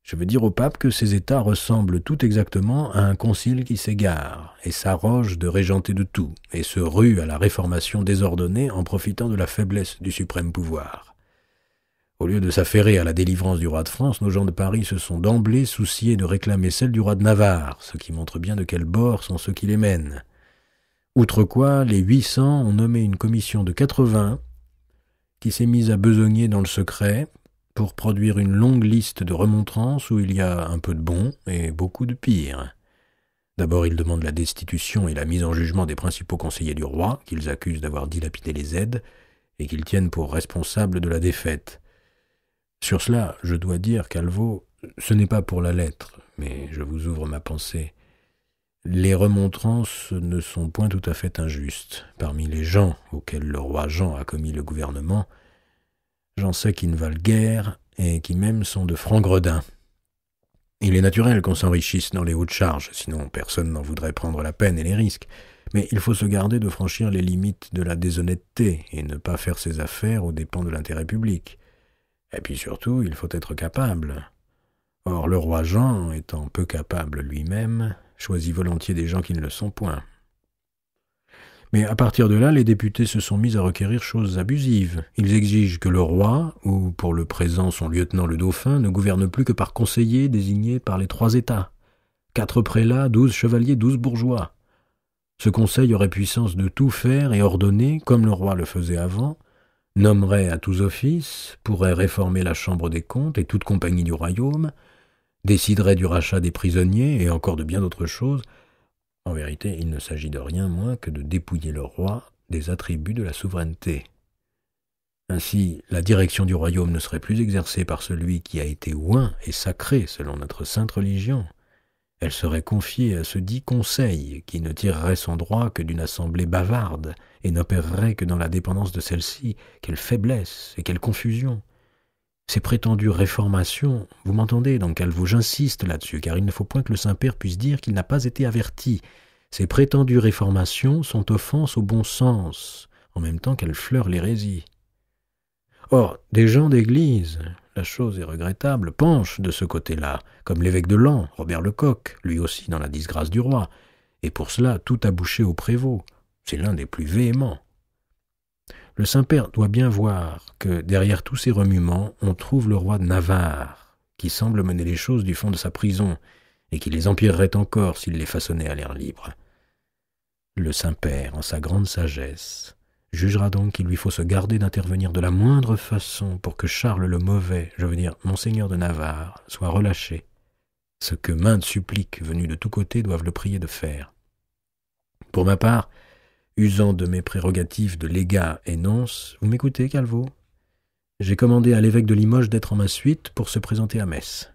Je veux dire au pape que ces États ressemblent tout exactement à un concile qui s'égare et s'arroge de régenter de tout et se rue à la réformation désordonnée en profitant de la faiblesse du suprême pouvoir. Au lieu de s'affairer à la délivrance du roi de France, nos gens de Paris se sont d'emblée souciés de réclamer celle du roi de Navarre, ce qui montre bien de quel bord sont ceux qui les mènent. Outre quoi, les 800 ont nommé une commission de 80 qui s'est mise à besogner dans le secret pour produire une longue liste de remontrances où il y a un peu de bon et beaucoup de pire. D'abord, ils demandent la destitution et la mise en jugement des principaux conseillers du roi, qu'ils accusent d'avoir dilapidé les aides et qu'ils tiennent pour responsables de la défaite. Sur cela, je dois dire, Calvo, ce n'est pas pour la lettre, mais je vous ouvre ma pensée. Les remontrances ne sont point tout à fait injustes. Parmi les gens auxquels le roi Jean a commis le gouvernement, j'en sais qui ne valent guère et qui même sont de francs gredins. Il est naturel qu'on s'enrichisse dans les hautes charges, sinon personne n'en voudrait prendre la peine et les risques. Mais il faut se garder de franchir les limites de la déshonnêteté et ne pas faire ses affaires aux dépens de l'intérêt public. Et puis surtout, il faut être capable. Or, le roi Jean, étant peu capable lui-même, choisit volontiers des gens qui ne le sont point. Mais à partir de là, les députés se sont mis à requérir choses abusives. Ils exigent que le roi, ou pour le présent son lieutenant le dauphin, ne gouverne plus que par conseillers désignés par les 3 États. 4 prélats, 12 chevaliers, 12 bourgeois. Ce conseil aurait puissance de tout faire et ordonner, comme le roi le faisait avant, nommerait à tous offices, pourrait réformer la Chambre des comptes et toute compagnie du royaume, déciderait du rachat des prisonniers et encore de bien d'autres choses. En vérité, il ne s'agit de rien moins que de dépouiller le roi des attributs de la souveraineté. Ainsi, la direction du royaume ne serait plus exercée par celui qui a été oint et sacré selon notre sainte religion. Elle serait confiée à ce dit conseil qui ne tirerait son droit que d'une assemblée bavarde et n'opérerait que dans la dépendance de celle-ci. Quelle faiblesse et quelle confusion! Ces prétendues réformations, vous m'entendez, donc Calvo, j'insiste là-dessus, car il ne faut point que le Saint-Père puisse dire qu'il n'a pas été averti. Ces prétendues réformations sont offenses au bon sens, en même temps qu'elles fleurent l'hérésie. Or, des gens d'Église, la chose est regrettable, penchent de ce côté-là, comme l'évêque de Laon, Robert Lecoq, lui aussi dans la disgrâce du roi, et pour cela tout a bouché au prévôt. C'est l'un des plus véhéments. Le Saint-Père doit bien voir que derrière tous ces remuements, on trouve le roi de Navarre, qui semble mener les choses du fond de sa prison, et qui les empirerait encore s'il les façonnait à l'air libre. Le Saint-Père, en sa grande sagesse, jugera donc qu'il lui faut se garder d'intervenir de la moindre façon pour que Charles le Mauvais, je veux dire Monseigneur de Navarre, soit relâché, ce que maintes suppliques venues de tous côtés doivent le prier de faire. Pour ma part, usant de mes prérogatives de légat et nonce, vous m'écoutez, Calvo? J'ai commandé à l'évêque de Limoges d'être en ma suite pour se présenter à Metz.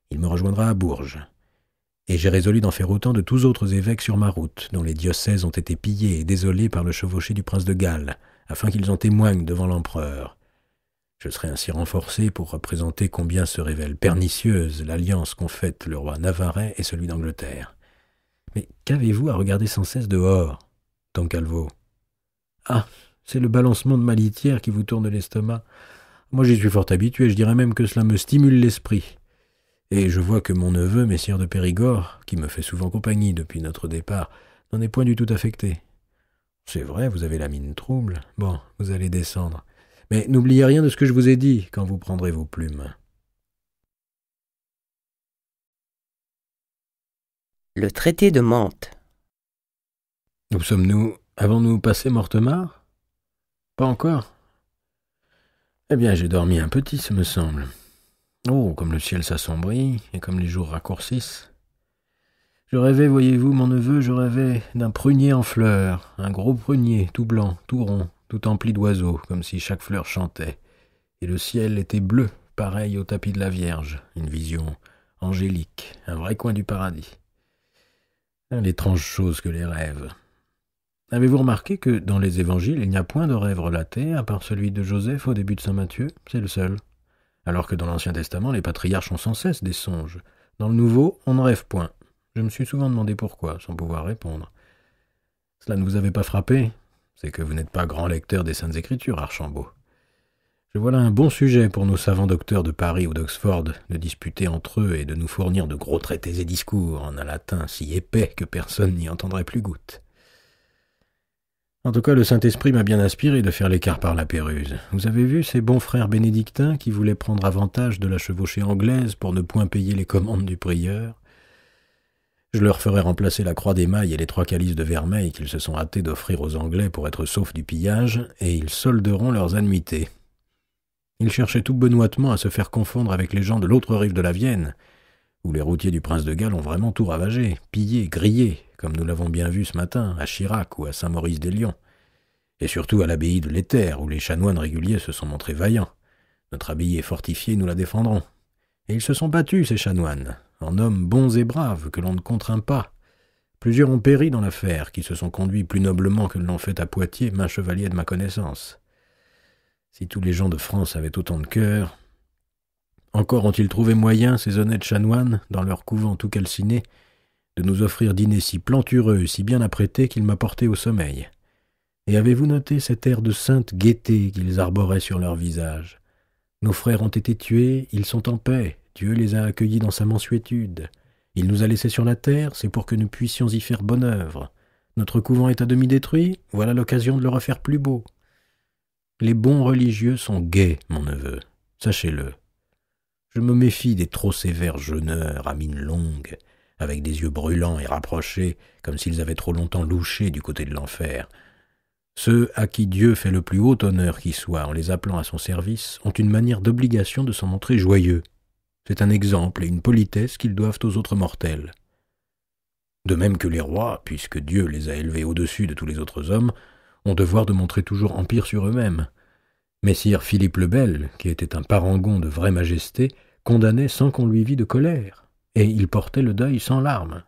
Il me rejoindra à Bourges. Et j'ai résolu d'en faire autant de tous autres évêques sur ma route, dont les diocèses ont été pillés et désolés par le chevauché du prince de Galles, afin qu'ils en témoignent devant l'empereur. Je serai ainsi renforcé pour représenter combien se révèle pernicieuse l'alliance qu'ont faite le roi navarrais et celui d'Angleterre. Mais qu'avez-vous à regarder sans cesse dehors, Don Calvo? Ah, c'est le balancement de ma litière qui vous tourne l'estomac. Moi, j'y suis fort habitué, je dirais même que cela me stimule l'esprit. Et je vois que mon neveu, messire de Périgord, qui me fait souvent compagnie depuis notre départ, n'en est point du tout affecté. C'est vrai, vous avez la mine trouble. Bon, vous allez descendre. Mais n'oubliez rien de ce que je vous ai dit quand vous prendrez vos plumes. Le traité de Mantes. Où sommes-nous? Avons-nous passé Mortemart? Pas encore. Eh bien, j'ai dormi un petit, ce me semble. Oh, comme le ciel s'assombrit, et comme les jours raccourcissent. Je rêvais, voyez-vous, mon neveu, je rêvais d'un prunier en fleurs, un gros prunier, tout blanc, tout rond, tout empli d'oiseaux, comme si chaque fleur chantait. Et le ciel était bleu, pareil au tapis de la Vierge, une vision angélique, un vrai coin du paradis. L'étrange chose que les rêves. Avez-vous remarqué que dans les évangiles, il n'y a point de rêve relaté, à part celui de Joseph au début de saint Matthieu? C'est le seul. Alors que dans l'Ancien Testament, les patriarches ont sans cesse des songes. Dans le Nouveau, on ne rêve point. Je me suis souvent demandé pourquoi, sans pouvoir répondre. Cela ne vous avait pas frappé? C'est que vous n'êtes pas grand lecteur des Saintes Écritures, Archambault. Je vois là un bon sujet pour nos savants docteurs de Paris ou d'Oxford de disputer entre eux et de nous fournir de gros traités et discours en un latin si épais que personne n'y entendrait plus goutte. En tout cas, le Saint-Esprit m'a bien inspiré de faire l'écart par la Péruse. Vous avez vu ces bons frères bénédictins qui voulaient prendre avantage de la chevauchée anglaise pour ne point payer les commandes du prieur? Je leur ferai remplacer la croix d'émail et les 3 calices de vermeil qu'ils se sont hâtés d'offrir aux Anglais pour être saufs du pillage, et ils solderont leurs annuités. Ils cherchaient tout benoîtement à se faire confondre avec les gens de l'autre rive de la Vienne, où les routiers du prince de Galles ont vraiment tout ravagé, pillé, grillé, comme nous l'avons bien vu ce matin, à Chirac ou à Saint-Maurice-des-Lions, et surtout à l'abbaye de l'Éther, où les chanoines réguliers se sont montrés vaillants. Notre abbaye est fortifiée, nous la défendrons. Et ils se sont battus, ces chanoines, en hommes bons et braves, que l'on ne contraint pas. Plusieurs ont péri dans l'affaire, qui se sont conduits plus noblement que l'ont fait à Poitiers maint chevalier de ma connaissance. Si tous les gens de France avaient autant de cœur... Encore ont-ils trouvé moyen, ces honnêtes chanoines, dans leur couvent tout calciné, de nous offrir dîner si plantureux, si bien apprêtés qu'ils m'apportaient au sommeil. Et avez-vous noté cet air de sainte gaieté qu'ils arboraient sur leur visage? Nos frères ont été tués, ils sont en paix, Dieu les a accueillis dans sa mansuétude. Il nous a laissés sur la terre, c'est pour que nous puissions y faire bonne œuvre. Notre couvent est à demi détruit, voilà l'occasion de le refaire plus beau. Les bons religieux sont gais, mon neveu, sachez-le. Je me méfie des trop sévères jeûneurs à mine longue, avec des yeux brûlants et rapprochés, comme s'ils avaient trop longtemps louché du côté de l'enfer. Ceux à qui Dieu fait le plus haut honneur qui soit en les appelant à son service ont une manière d'obligation de s'en montrer joyeux. C'est un exemple et une politesse qu'ils doivent aux autres mortels. De même que les rois, puisque Dieu les a élevés au-dessus de tous les autres hommes, ont devoir de montrer toujours empire sur eux-mêmes. Messire Philippe le Bel, qui était un parangon de vraie majesté, condamnait sans qu'on lui vît de colère, et il portait le deuil sans larmes.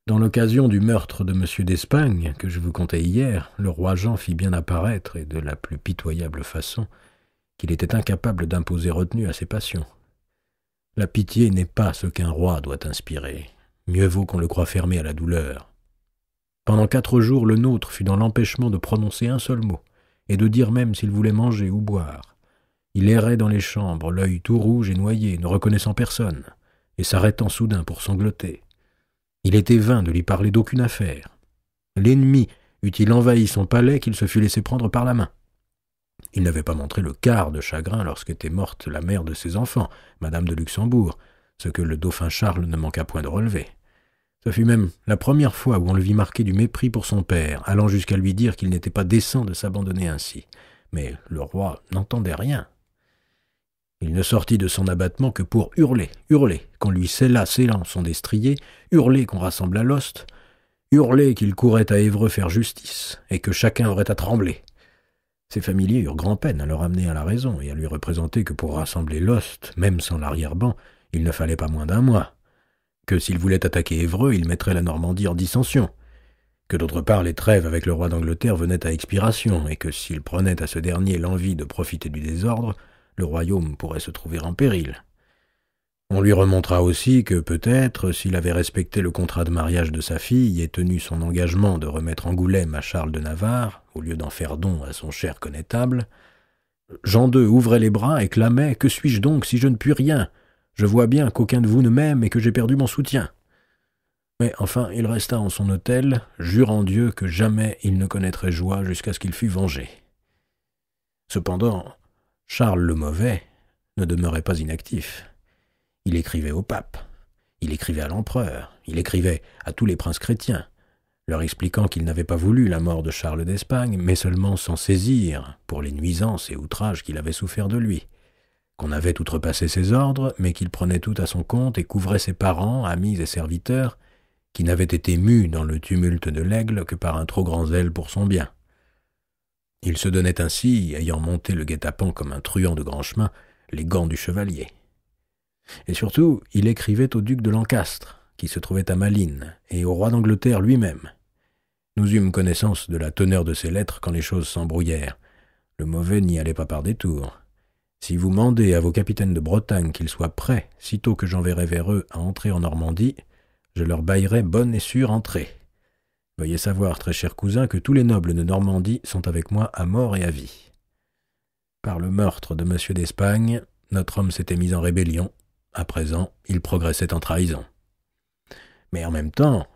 Dans l'occasion du meurtre de M. d'Espagne, que je vous contais hier, le roi Jean fit bien apparaître, et de la plus pitoyable façon, qu'il était incapable d'imposer retenue à ses passions. La pitié n'est pas ce qu'un roi doit inspirer. Mieux vaut qu'on le croie fermé à la douleur. Pendant 4 jours, le nôtre fut dans l'empêchement de prononcer un seul mot, et de dire même s'il voulait manger ou boire. Il errait dans les chambres, l'œil tout rouge et noyé, ne reconnaissant personne, et s'arrêtant soudain pour sangloter. Il était vain de lui parler d'aucune affaire. L'ennemi eût-il envahi son palais qu'il se fût laissé prendre par la main. Il n'avait pas montré le quart de chagrin lorsqu'était morte la mère de ses enfants, Madame de Luxembourg, ce que le dauphin Charles ne manqua point de relever. Ce fut même la première fois où on le vit marquer du mépris pour son père, allant jusqu'à lui dire qu'il n'était pas décent de s'abandonner ainsi. Mais le roi n'entendait rien. Il ne sortit de son abattement que pour hurler, qu'on lui scelât son destrier, hurler qu'on rassembla l'ost, hurler qu'il courait à Évreux faire justice, et que chacun aurait à trembler. Ses familiers eurent grand-peine à le ramener à la raison et à lui représenter que pour rassembler l'ost, même sans l'arrière-ban, il ne fallait pas moins d'1 mois, que s'il voulait attaquer Évreux, il mettrait la Normandie en dissension, que d'autre part les trêves avec le roi d'Angleterre venaient à expiration, et que s'il prenait à ce dernier l'envie de profiter du désordre, le royaume pourrait se trouver en péril. On lui remontra aussi que, peut-être, s'il avait respecté le contrat de mariage de sa fille et tenu son engagement de remettre Angoulême à Charles de Navarre, au lieu d'en faire don à son cher connétable, Jean II ouvrait les bras et clamait « Que suis-je donc si je ne puis rien ? Je vois bien qu'aucun de vous ne m'aime et que j'ai perdu mon soutien. » Mais enfin, il resta en son hôtel, jurant Dieu que jamais il ne connaîtrait joie jusqu'à ce qu'il fût vengé. Cependant, Charles le Mauvais ne demeurait pas inactif. Il écrivait au pape, il écrivait à l'empereur, il écrivait à tous les princes chrétiens, leur expliquant qu'il n'avait pas voulu la mort de Charles d'Espagne, mais seulement s'en saisir pour les nuisances et outrages qu'il avait souffert de lui, qu'on avait outrepassé ses ordres, mais qu'il prenait tout à son compte et couvrait ses parents, amis et serviteurs, qui n'avaient été mus dans le tumulte de l'aigle que par un trop grand zèle pour son bien. Il se donnait ainsi, ayant monté le guet-apens comme un truand de grand chemin, les gants du chevalier. Et surtout, il écrivait au duc de Lancastre, qui se trouvait à Malines, et au roi d'Angleterre lui-même. Nous eûmes connaissance de la teneur de ces lettres quand les choses s'embrouillèrent. Le mauvais n'y allait pas par détour. Si vous mandez à vos capitaines de Bretagne qu'ils soient prêts, sitôt que j'enverrai vers eux à entrer en Normandie, je leur baillerai bonne et sûre entrée. Veuillez savoir, très cher cousin, que tous les nobles de Normandie sont avec moi à mort et à vie. Par le meurtre de M. d'Espagne, notre homme s'était mis en rébellion. À présent, il progressait en trahison. Mais en même temps,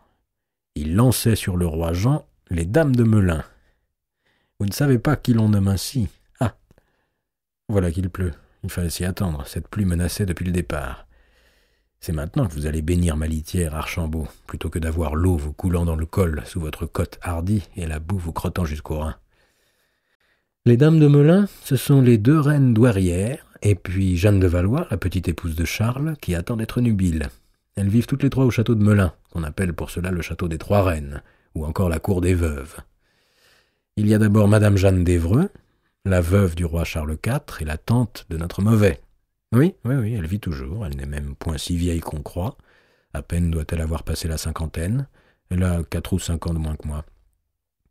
il lançait sur le roi Jean les dames de Melun. Vous ne savez pas qui l'on nomme ainsi. Ah, voilà qu'il pleut. Il fallait s'y attendre. Cette pluie menaçait depuis le départ. C'est maintenant que vous allez bénir ma litière, Archambault, plutôt que d'avoir l'eau vous coulant dans le col sous votre côte hardie et la boue vous crottant jusqu'au rein. Les dames de Melun, ce sont les 2 reines douairières, et puis Jeanne de Valois, la petite épouse de Charles, qui attend d'être nubile. Elles vivent toutes les 3 au château de Melun, qu'on appelle pour cela le château des 3 reines, ou encore la cour des veuves. Il y a d'abord Madame Jeanne d'Évreux, la veuve du roi Charles IV et la tante de notre mauvais. Oui, elle vit toujours, elle n'est même point si vieille qu'on croit. À peine doit-elle avoir passé la 50aine. Elle a 4 ou 5 ans de moins que moi.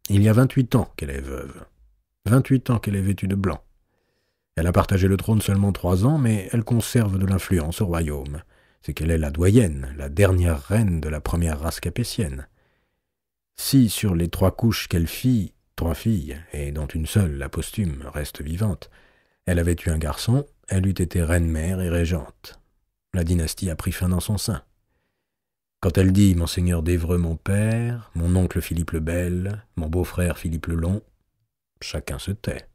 Il y a 28 ans qu'elle est veuve. 28 ans qu'elle est vêtue de blanc. Elle a partagé le trône seulement 3 ans, mais elle conserve de l'influence au royaume. C'est qu'elle est la doyenne, la dernière reine de la première race capétienne. Si, sur les 3 couches qu'elle fit, 3 filles, et dont une seule, la posthume, reste vivante, elle avait eu un garçon, elle eût été reine-mère et régente. La dynastie a pris fin dans son sein. Quand elle dit « Monseigneur d'Évreux, mon père, mon oncle Philippe le Bel, mon beau-frère Philippe le Long », chacun se tait.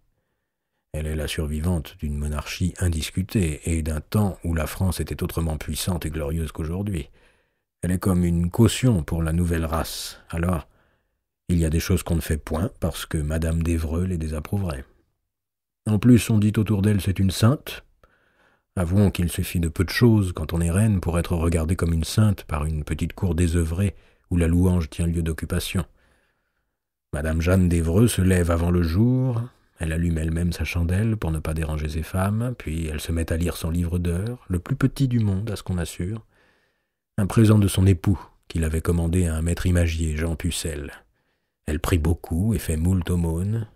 Elle est la survivante d'une monarchie indiscutée et d'un temps où la France était autrement puissante et glorieuse qu'aujourd'hui. Elle est comme une caution pour la nouvelle race. Alors, il y a des choses qu'on ne fait point parce que Madame d'Évreux les désapprouverait. En plus, on dit autour d'elle c'est une sainte. Avouons qu'il suffit de peu de choses quand on est reine pour être regardée comme une sainte par une petite cour désœuvrée où la louange tient lieu d'occupation. Madame Jeanne d'Évreux se lève avant le jour, elle allume elle-même sa chandelle pour ne pas déranger ses femmes, puis elle se met à lire son livre d'heures, le plus petit du monde à ce qu'on assure, un présent de son époux qu'il avait commandé à un maître imagier, Jean Pucelle. Elle prie beaucoup et fait moult aumônes.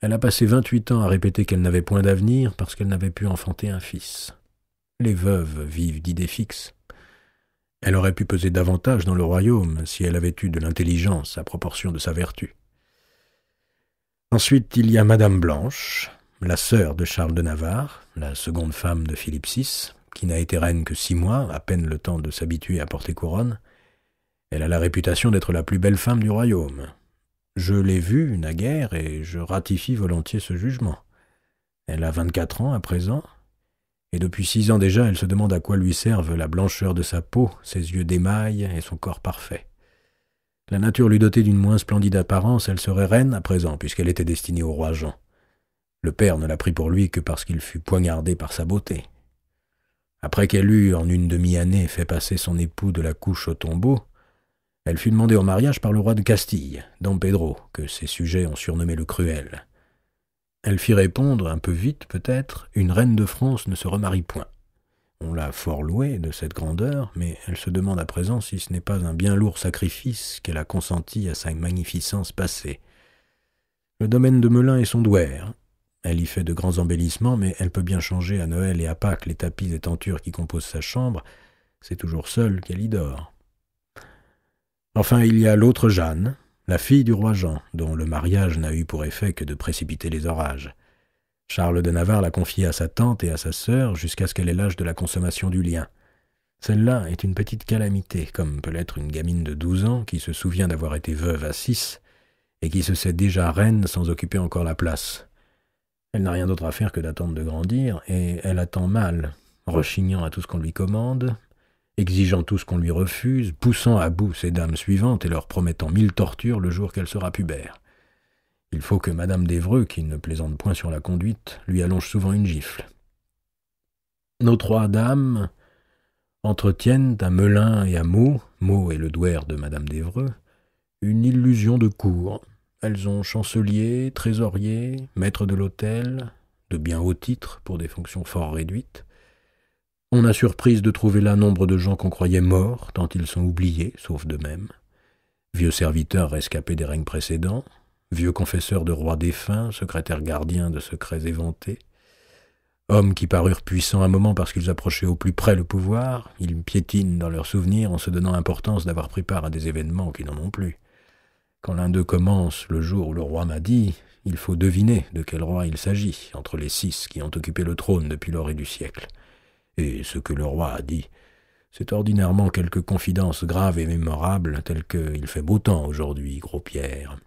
Elle a passé 28 ans à répéter qu'elle n'avait point d'avenir parce qu'elle n'avait pu enfanter un fils. Les veuves vivent d'idées fixes. Elle aurait pu peser davantage dans le royaume si elle avait eu de l'intelligence à proportion de sa vertu. Ensuite, il y a Madame Blanche, la sœur de Charles de Navarre, la seconde femme de Philippe VI, qui n'a été reine que 6 mois, à peine le temps de s'habituer à porter couronne. Elle a la réputation d'être la plus belle femme du royaume. Je l'ai vue naguère et je ratifie volontiers ce jugement. Elle a 24 ans à présent, et depuis 6 ans déjà elle se demande à quoi lui servent la blancheur de sa peau, ses yeux d'émail et son corps parfait. La nature lui dotait d'une moins splendide apparence, elle serait reine à présent, puisqu'elle était destinée au roi Jean. Le père ne l'a pris pour lui que parce qu'il fut poignardé par sa beauté. Après qu'elle eut, en une demi-année, fait passer son époux de la couche au tombeau, elle fut demandée en mariage par le roi de Castille, Dom Pedro, que ses sujets ont surnommé le Cruel. Elle fit répondre, un peu vite peut-être, « Une reine de France ne se remarie point ». On l'a fort louée de cette grandeur, mais elle se demande à présent si ce n'est pas un bien lourd sacrifice qu'elle a consenti à sa magnificence passée. Le domaine de Melun est son douaire. Elle y fait de grands embellissements, mais elle peut bien changer à Noël et à Pâques les tapis et tentures qui composent sa chambre. C'est toujours seule qu'elle y dort. Enfin, il y a l'autre Jeanne, la fille du roi Jean, dont le mariage n'a eu pour effet que de précipiter les orages. Charles de Navarre l'a confiée à sa tante et à sa sœur jusqu'à ce qu'elle ait l'âge de la consommation du lien. Celle-là est une petite calamité, comme peut l'être une gamine de 12 ans qui se souvient d'avoir été veuve à 6 et qui se sait déjà reine sans occuper encore la place. Elle n'a rien d'autre à faire que d'attendre de grandir, et elle attend mal, rechignant à tout ce qu'on lui commande, exigeant tout ce qu'on lui refuse, poussant à bout ses dames suivantes et leur promettant 1000 tortures le jour qu'elle sera pubère. Il faut que Madame d'Évreux, qui ne plaisante point sur la conduite, lui allonge souvent une gifle. Nos 3 dames entretiennent à Melun et à Meaux est le douaire de Madame d'Évreux, une illusion de cour. Elles ont chancelier, trésorier, maître de l'hôtel, de bien hauts titres pour des fonctions fort réduites. On a surprise de trouver là nombre de gens qu'on croyait morts, tant ils sont oubliés, sauf d'eux-mêmes. vieux serviteur rescapé des règnes précédents, vieux confesseur de rois défunts, secrétaire gardien de secrets éventés, hommes qui parurent puissants un moment parce qu'ils approchaient au plus près le pouvoir, ils piétinent dans leurs souvenirs en se donnant importance d'avoir pris part à des événements qui n'en ont plus. Quand l'un d'eux commence le jour où le roi m'a dit, il faut deviner de quel roi il s'agit, entre les 6 qui ont occupé le trône depuis l'orée du siècle. Et ce que le roi a dit, c'est ordinairement quelque confidence grave et mémorable, telle que « il fait beau temps aujourd'hui, gros Pierre ».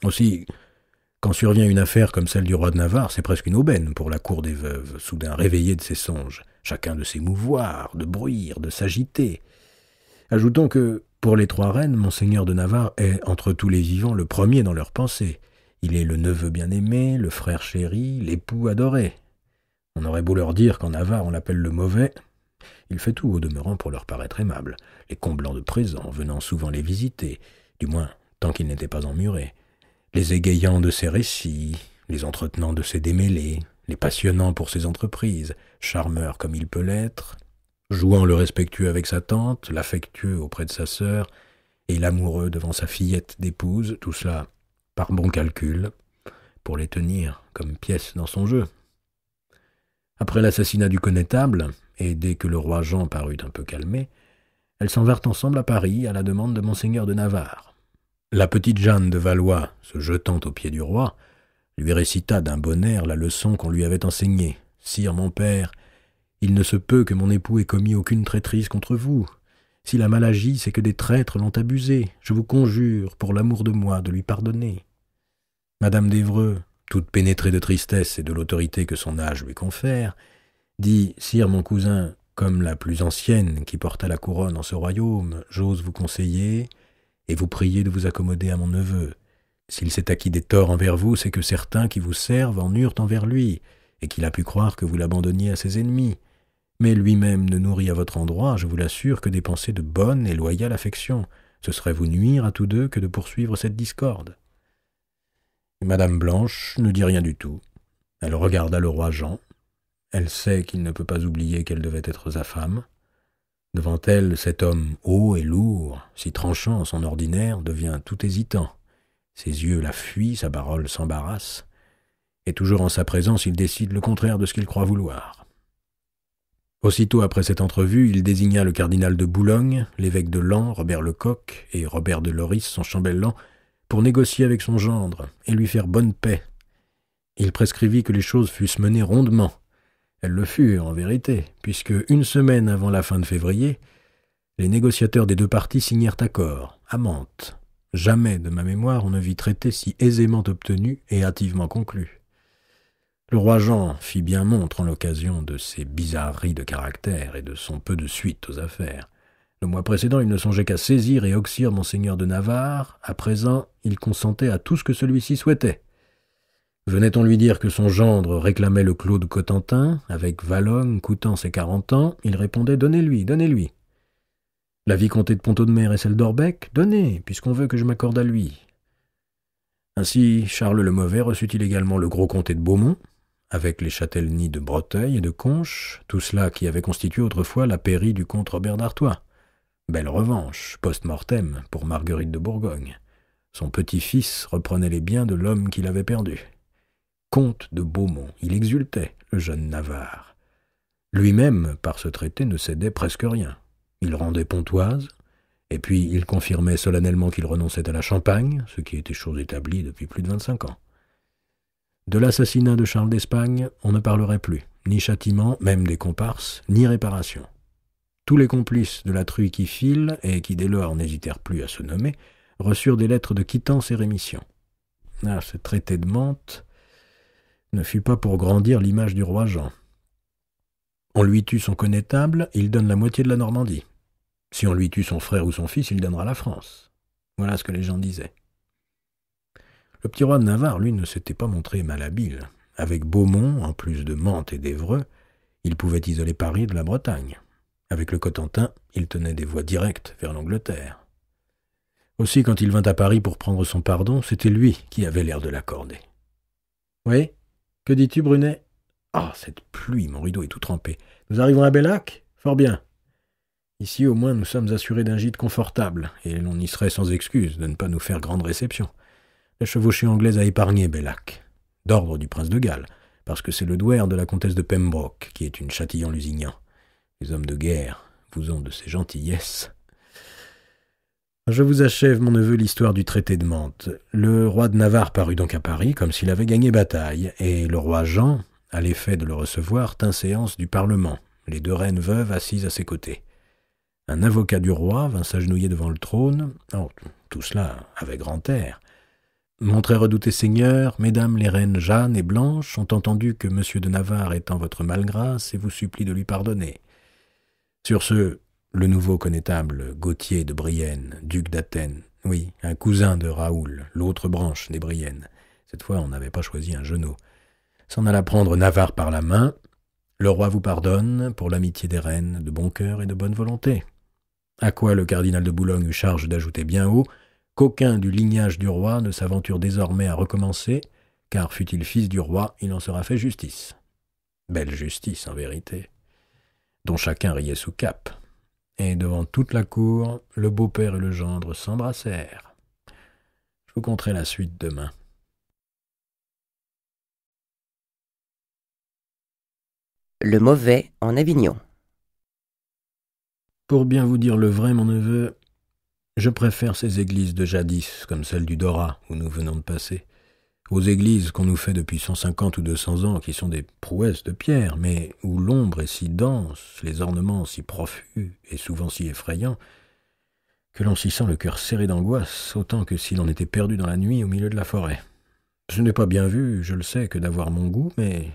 Aussi, quand survient une affaire comme celle du roi de Navarre, c'est presque une aubaine pour la cour des veuves, soudain réveillée de ses songes, chacun de s'émouvoir, de bruire, de s'agiter. Ajoutons que, pour les 3 reines, monseigneur de Navarre est, entre tous les vivants, le premier dans leurs pensées. Il est le neveu bien-aimé, le frère chéri, l'époux adoré. On aurait beau leur dire qu'en Navarre on l'appelle le mauvais, il fait tout au demeurant pour leur paraître aimable, les comblant de présents, venant souvent les visiter, du moins tant qu'ils n'étaient pas emmurés, les égayant de ses récits, les entretenant de ses démêlés, les passionnant pour ses entreprises, charmeur comme il peut l'être, jouant le respectueux avec sa tante, l'affectueux auprès de sa sœur, et l'amoureux devant sa fillette d'épouse, tout cela par bon calcul, pour les tenir comme pièces dans son jeu. Après l'assassinat du connétable, et dès que le roi Jean parut un peu calmé, elles s'en vinrent ensemble à Paris à la demande de monseigneur de Navarre. La petite Jeanne de Valois, se jetant aux pieds du roi, lui récita d'un bon air la leçon qu'on lui avait enseignée. « Sire mon père, il ne se peut que mon époux ait commis aucune traîtrise contre vous. Si la mal agit, c'est que des traîtres l'ont abusé. Je vous conjure, pour l'amour de moi, de lui pardonner. » Madame d'Évreux, toute pénétrée de tristesse et de l'autorité que son âge lui confère, dit « Sire mon cousin, comme la plus ancienne qui porta la couronne en ce royaume, j'ose vous conseiller et vous prier de vous accommoder à mon neveu. S'il s'est acquis des torts envers vous, c'est que certains qui vous servent en eurent envers lui, et qu'il a pu croire que vous l'abandonniez à ses ennemis. Mais lui-même ne nourrit à votre endroit, je vous l'assure, que des pensées de bonne et loyale affection. Ce serait vous nuire à tous deux que de poursuivre cette discorde. » Madame Blanche ne dit rien du tout. Elle regarda le roi Jean. Elle sait qu'il ne peut pas oublier qu'elle devait être sa femme. Devant elle, cet homme haut et lourd, si tranchant en son ordinaire, devient tout hésitant. Ses yeux la fuient, sa parole s'embarrasse, et toujours en sa présence, il décide le contraire de ce qu'il croit vouloir. Aussitôt après cette entrevue, il désigna le cardinal de Boulogne, l'évêque de Laon, Robert Lecoq, et Robert de Loris, son chambellan, pour négocier avec son gendre et lui faire bonne paix. Il prescrivit que les choses fussent menées rondement. Elles le furent, en vérité, puisque, 1 semaine avant la fin de février, les négociateurs des 2 parties signèrent accord, à Mantes. Jamais, de ma mémoire, on ne vit traité si aisément obtenu et hâtivement conclu. Le roi Jean fit bien montre en l'occasion de ses bizarreries de caractère et de son peu de suite aux affaires. Le mois précédent, il ne songeait qu'à saisir et oxyre monseigneur de Navarre. À présent, il consentait à tout ce que celui-ci souhaitait. Venait-on lui dire que son gendre réclamait le clos de Cotentin, avec Valognes coûtant ses 40 ans, il répondait « Donnez-lui, donnez-lui ». La vicomté de Pont-Audemer et celle d'Orbec, donnez, puisqu'on veut que je m'accorde à lui. Ainsi, Charles le Mauvais reçut-il également le gros comté de Beaumont, avec les châtellenies de Breteuil et de Conches, tout cela qui avait constitué autrefois la pairie du comte Robert d'Artois. Belle revanche, post-mortem, pour Marguerite de Bourgogne. Son petit-fils reprenait les biens de l'homme qu'il avait perdu. Comte de Beaumont, il exultait, le jeune Navarre. Lui-même, par ce traité, ne cédait presque rien. Il rendait Pontoise, et puis il confirmait solennellement qu'il renonçait à la Champagne, ce qui était chose établie depuis plus de 25 ans. De l'assassinat de Charles d'Espagne, on ne parlerait plus, ni châtiment, même des comparses, ni réparation. Tous les complices de la truie qui file, et qui dès lors n'hésitèrent plus à se nommer, reçurent des lettres de quittance et rémission. Ce traité de Mantes ne fut pas pour grandir l'image du roi Jean. On lui tue son connétable, il donne la moitié de la Normandie. Si on lui tue son frère ou son fils, il donnera la France. Voilà ce que les gens disaient. Le petit roi de Navarre, lui, ne s'était pas montré malhabile. Avec Beaumont, en plus de Mantes et d'Évreux, il pouvait isoler Paris de la Bretagne. Avec le Cotentin, il tenait des voies directes vers l'Angleterre. Aussi, quand il vint à Paris pour prendre son pardon, c'était lui qui avait l'air de l'accorder. « Oui, que dis-tu, Brunet ? Ah, cette pluie, mon rideau est tout trempé. Nous arrivons à Bellac ? Fort bien. Ici, au moins, nous sommes assurés d'un gîte confortable, et l'on y serait sans excuse de ne pas nous faire grande réception. La chevauchée anglaise a épargné Bellac, d'ordre du prince de Galles, parce que c'est le douaire de la comtesse de Pembroke, qui est une Châtillon-Lusignan. Les hommes de guerre vous ont de ces gentillesses. Je vous achève, mon neveu, l'histoire du traité de Mantes. Le roi de Navarre parut donc à Paris comme s'il avait gagné bataille, et le roi Jean, à l'effet de le recevoir, tint séance du Parlement, les deux reines veuves assises à ses côtés. Un avocat du roi vint s'agenouiller devant le trône, tout cela avec grand air. Mon très redouté seigneur, mesdames les reines Jeanne et Blanche ont entendu que monsieur de Navarre est en votre malgrâce et vous supplie de lui pardonner. Sur ce, le nouveau connétable Gauthier de Brienne, duc d'Athènes, oui, un cousin de Raoul, l'autre branche des Briennes, cette fois on n'avait pas choisi un genou, s'en alla prendre Navarre par la main. Le roi vous pardonne pour l'amitié des reines, de bon cœur et de bonne volonté. À quoi le cardinal de Boulogne eut charge d'ajouter bien haut qu'aucun du lignage du roi ne s'aventure désormais à recommencer, car fût-il fils du roi, il en sera fait justice. Belle justice, en vérité, dont chacun riait sous cape. Et devant toute la cour, le beau-père et le gendre s'embrassèrent. Je vous conterai la suite demain. Le mauvais en Avignon. Pour bien vous dire le vrai, mon neveu, je préfère ces églises de jadis, comme celle du Dorat, où nous venons de passer, aux églises qu'on nous fait depuis 150 ou 200 ans, qui sont des prouesses de pierre, mais où l'ombre est si dense, les ornements si profus et souvent si effrayants, que l'on s'y sent le cœur serré d'angoisse, autant que si l'on était perdu dans la nuit au milieu de la forêt. Je n'ai pas bien vu, je le sais, que d'avoir mon goût, mais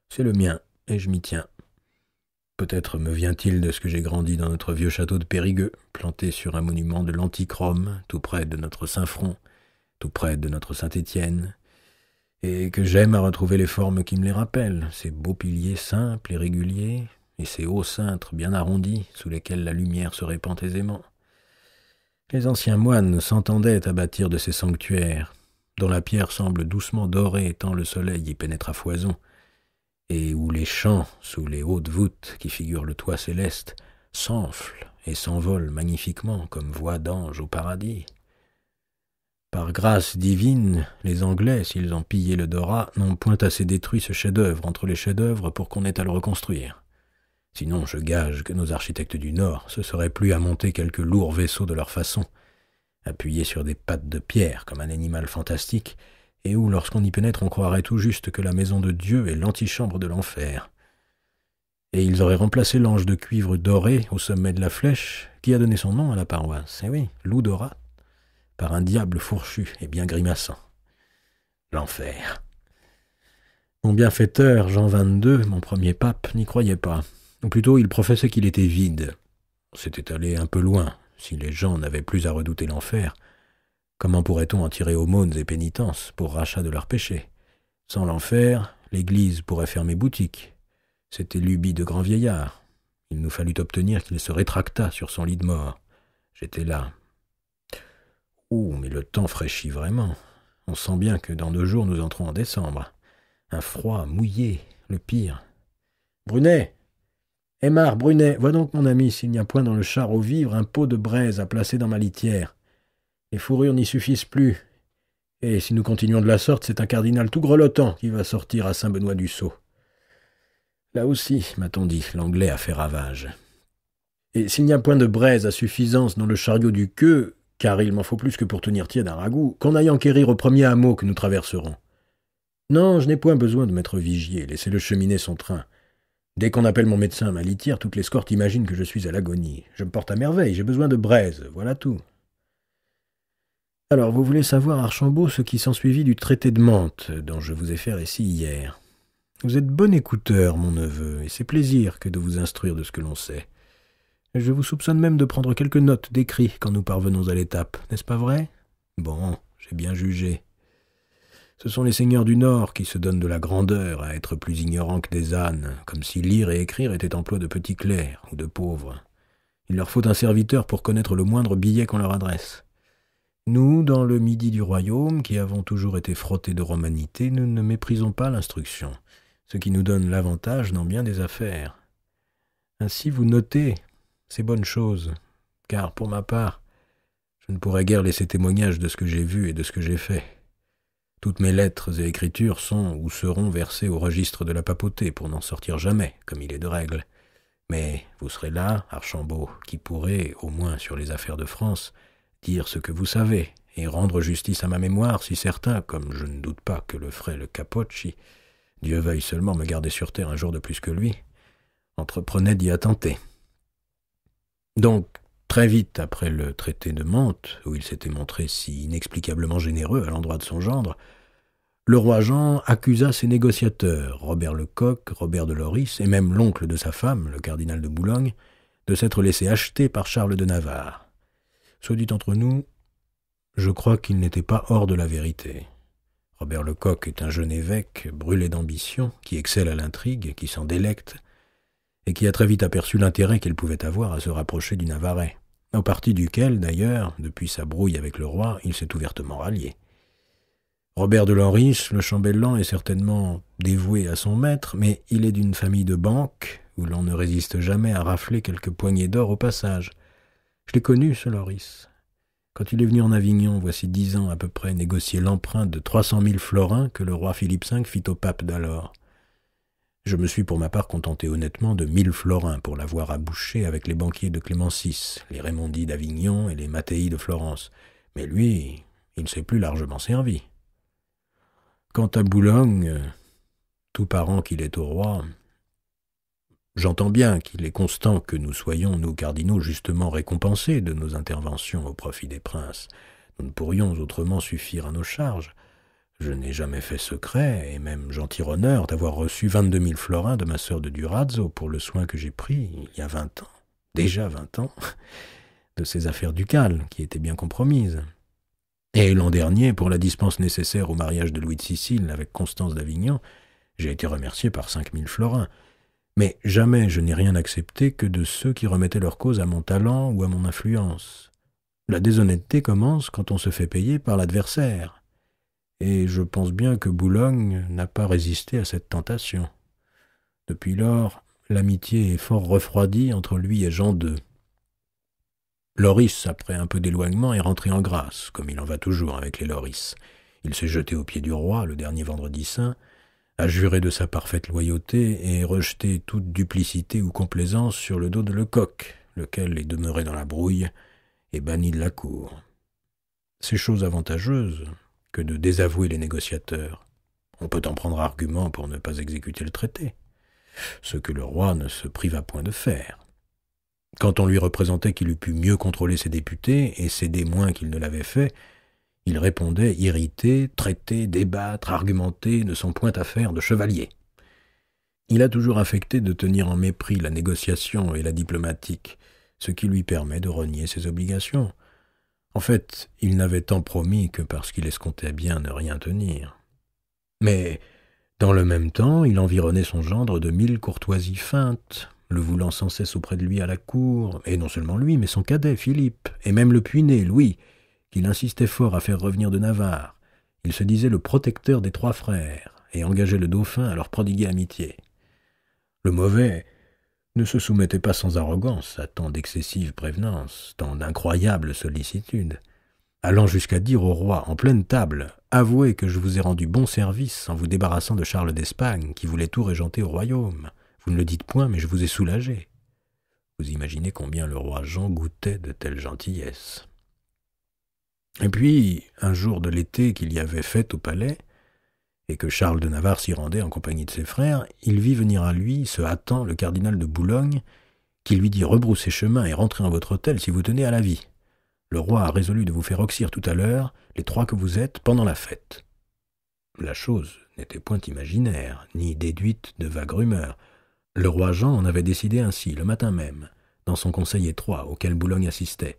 c'est le mien, et je m'y tiens. Peut-être me vient-il de ce que j'ai grandi dans notre vieux château de Périgueux, planté sur un monument de l'antique Rome, tout près de notre Saint-Front, tout près de notre Saint-Étienne, et que j'aime à retrouver les formes qui me les rappellent, ces beaux piliers simples et réguliers, et ces hauts cintres bien arrondis, sous lesquels la lumière se répand aisément. Les anciens moines s'entendaient à bâtir de ces sanctuaires, dont la pierre semble doucement dorée tant le soleil y pénètre à foison, et où les champs, sous les hautes voûtes qui figurent le toit céleste, s'enflent et s'envolent magnifiquement comme voix d'anges au paradis. Par grâce divine, les Anglais, s'ils ont pillé le Dorat, n'ont point assez détruit ce chef-d'œuvre entre les chefs-d'œuvre pour qu'on ait à le reconstruire. Sinon, je gage que nos architectes du Nord se seraient plus à monter quelques lourds vaisseaux de leur façon, appuyés sur des pattes de pierre comme un animal fantastique, et où, lorsqu'on y pénètre, on croirait tout juste que la maison de Dieu est l'antichambre de l'enfer. Et ils auraient remplacé l'ange de cuivre doré au sommet de la flèche, qui a donné son nom à la paroisse, eh oui, loup Dorat, par un diable fourchu et bien grimaçant. L'enfer. Mon bienfaiteur, Jean XXII, mon premier pape, n'y croyait pas. Ou plutôt, il professait qu'il était vide. C'était allé un peu loin. Si les gens n'avaient plus à redouter l'enfer, comment pourrait-on en tirer aumônes et pénitences pour rachat de leurs péchés? Sans l'enfer, l'Église pourrait fermer boutique. C'était lubie de grand vieillard. Il nous fallut obtenir qu'il se rétractât sur son lit de mort. J'étais là. Oh, mais le temps fraîchit vraiment. On sent bien que dans 2 jours nous entrons en décembre. Un froid mouillé, le pire. Brunet! Aymar, Brunet, vois donc mon ami s'il n'y a point dans le char aux vivres un pot de braise à placer dans ma litière. Les fourrures n'y suffisent plus. Et si nous continuons de la sorte, c'est un cardinal tout grelottant qui va sortir à Saint-Benoît-du-Sault. Là aussi, m'a-t-on dit, l'anglais a fait ravage. Et s'il n'y a point de braise à suffisance dans le chariot du queue, car il m'en faut plus que pour tenir tiède un ragoût, qu'on aille enquérir au premier hameau que nous traverserons. Non, je n'ai point besoin de m'être vigié, laissez-le cheminer son train. Dès qu'on appelle mon médecin à ma litière, toute l'escorte imagine que je suis à l'agonie. Je me porte à merveille, j'ai besoin de braise, voilà tout. Alors, vous voulez savoir, Archambault, ce qui s'ensuivit du traité de Mantes, dont je vous ai fait récit hier. Vous êtes bon écouteur, mon neveu, et c'est plaisir que de vous instruire de ce que l'on sait. Je vous soupçonne même de prendre quelques notes d'écrit quand nous parvenons à l'étape, n'est-ce pas vrai? Bon, j'ai bien jugé. Ce sont les seigneurs du Nord qui se donnent de la grandeur à être plus ignorants que des ânes, comme si lire et écrire était emploi de petits clercs ou de pauvres. Il leur faut un serviteur pour connaître le moindre billet qu'on leur adresse. Nous, dans le midi du royaume, qui avons toujours été frottés de romanité, nous ne méprisons pas l'instruction, ce qui nous donne l'avantage dans bien des affaires. Ainsi vous notez, c'est bonne chose, car, pour ma part, je ne pourrais guère laisser témoignage de ce que j'ai vu et de ce que j'ai fait. Toutes mes lettres et écritures sont ou seront versées au registre de la papauté pour n'en sortir jamais, comme il est de règle. Mais vous serez là, Archambault, qui pourrez, au moins sur les affaires de France, dire ce que vous savez, et rendre justice à ma mémoire si certains, comme je ne doute pas que le ferait le Capocci, Dieu veuille seulement me garder sur terre un jour de plus que lui, entreprenaient d'y attenter. Donc, très vite après le traité de Mantes, où il s'était montré si inexplicablement généreux à l'endroit de son gendre, le roi Jean accusa ses négociateurs, Robert Lecoq, Robert de Loris, et même l'oncle de sa femme, le cardinal de Boulogne, de s'être laissé acheter par Charles de Navarre. Soit dit entre nous, je crois qu'il n'était pas hors de la vérité. Robert Lecoq est un jeune évêque brûlé d'ambition, qui excelle à l'intrigue, qui s'en délecte, et qui a très vite aperçu l'intérêt qu'il pouvait avoir à se rapprocher du Navarrais, au parti duquel, d'ailleurs, depuis sa brouille avec le roi, il s'est ouvertement rallié. Robert de Loris, le chambellan, est certainement dévoué à son maître, mais il est d'une famille de banque, où l'on ne résiste jamais à rafler quelques poignées d'or au passage. Je l'ai connu, ce Loris. Quand il est venu en Avignon, voici 10 ans à peu près, négocier l'emprunt de 300 000 florins que le roi Philippe V fit au pape d'alors. Je me suis pour ma part contenté honnêtement de 1000 florins pour l'avoir abouché avec les banquiers de Clément VI, les Raymondi d'Avignon et les Mattei de Florence. Mais lui, il s'est plus largement servi. Quant à Boulogne, tout parent qu'il est au roi, j'entends bien qu'il est constant que nous soyons, nous cardinaux, justement récompensés de nos interventions au profit des princes. Nous ne pourrions autrement suffire à nos charges. Je n'ai jamais fait secret, et même j'en tire honneur d'avoir reçu 22 000 florins de ma sœur de Durazzo pour le soin que j'ai pris, il y a 20 ans, déjà 20 ans, de ces affaires ducales, qui étaient bien compromises. Et l'an dernier, pour la dispense nécessaire au mariage de Louis de Sicile avec Constance d'Avignon, j'ai été remercié par 5 000 florins. Mais jamais je n'ai rien accepté que de ceux qui remettaient leur cause à mon talent ou à mon influence. La déshonnêteté commence quand on se fait payer par l'adversaire. Et je pense bien que Boulogne n'a pas résisté à cette tentation. Depuis lors, l'amitié est fort refroidie entre lui et Jean II. Loris, après un peu d'éloignement, est rentré en grâce, comme il en va toujours avec les Loris. Il s'est jeté aux pieds du roi le dernier vendredi saint, a juré de sa parfaite loyauté et rejeté toute duplicité ou complaisance sur le dos de Lecoq, lequel est demeuré dans la brouille et banni de la cour. C'est chose avantageuse que de désavouer les négociateurs. On peut en prendre argument pour ne pas exécuter le traité, ce que le roi ne se priva point de faire. Quand on lui représentait qu'il eût pu mieux contrôler ses députés et céder moins qu'il ne l'avait fait, il répondait irrité, traiter, débattre, argumenter ne sont point affaires de chevalier. Il a toujours affecté de tenir en mépris la négociation et la diplomatique, ce qui lui permet de renier ses obligations. En fait, il n'avait tant promis que parce qu'il escomptait bien ne rien tenir. Mais, dans le même temps, il environnait son gendre de 1000 courtoisies feintes, le voulant sans cesse auprès de lui à la cour, et non seulement lui, mais son cadet, Philippe, et même le puiné, Louis, qu'il insistait fort à faire revenir de Navarre. Il se disait le protecteur des 3 frères, et engageait le dauphin à leur prodiguer amitié. Le mauvais ne se soumettait pas sans arrogance à tant d'excessives prévenances, tant d'incroyables sollicitudes, allant jusqu'à dire au roi, en pleine table, « Avouez que je vous ai rendu bon service en vous débarrassant de Charles d'Espagne, qui voulait tout régenter au royaume. Vous ne le dites point, mais je vous ai soulagé. » Vous imaginez combien le roi Jean goûtait de telles gentillesses. Et puis, un jour de l'été qu'il y avait fête au palais, et que Charles de Navarre s'y rendait en compagnie de ses frères, il vit venir à lui, se hâtant, le cardinal de Boulogne, qui lui dit « Rebroussez chemin et rentrez en votre hôtel si vous tenez à la vie. Le roi a résolu de vous faire oxyre tout à l'heure, les 3 que vous êtes, pendant la fête. » La chose n'était point imaginaire, ni déduite de vagues rumeurs. Le roi Jean en avait décidé ainsi, le matin même, dans son conseil étroit auquel Boulogne assistait.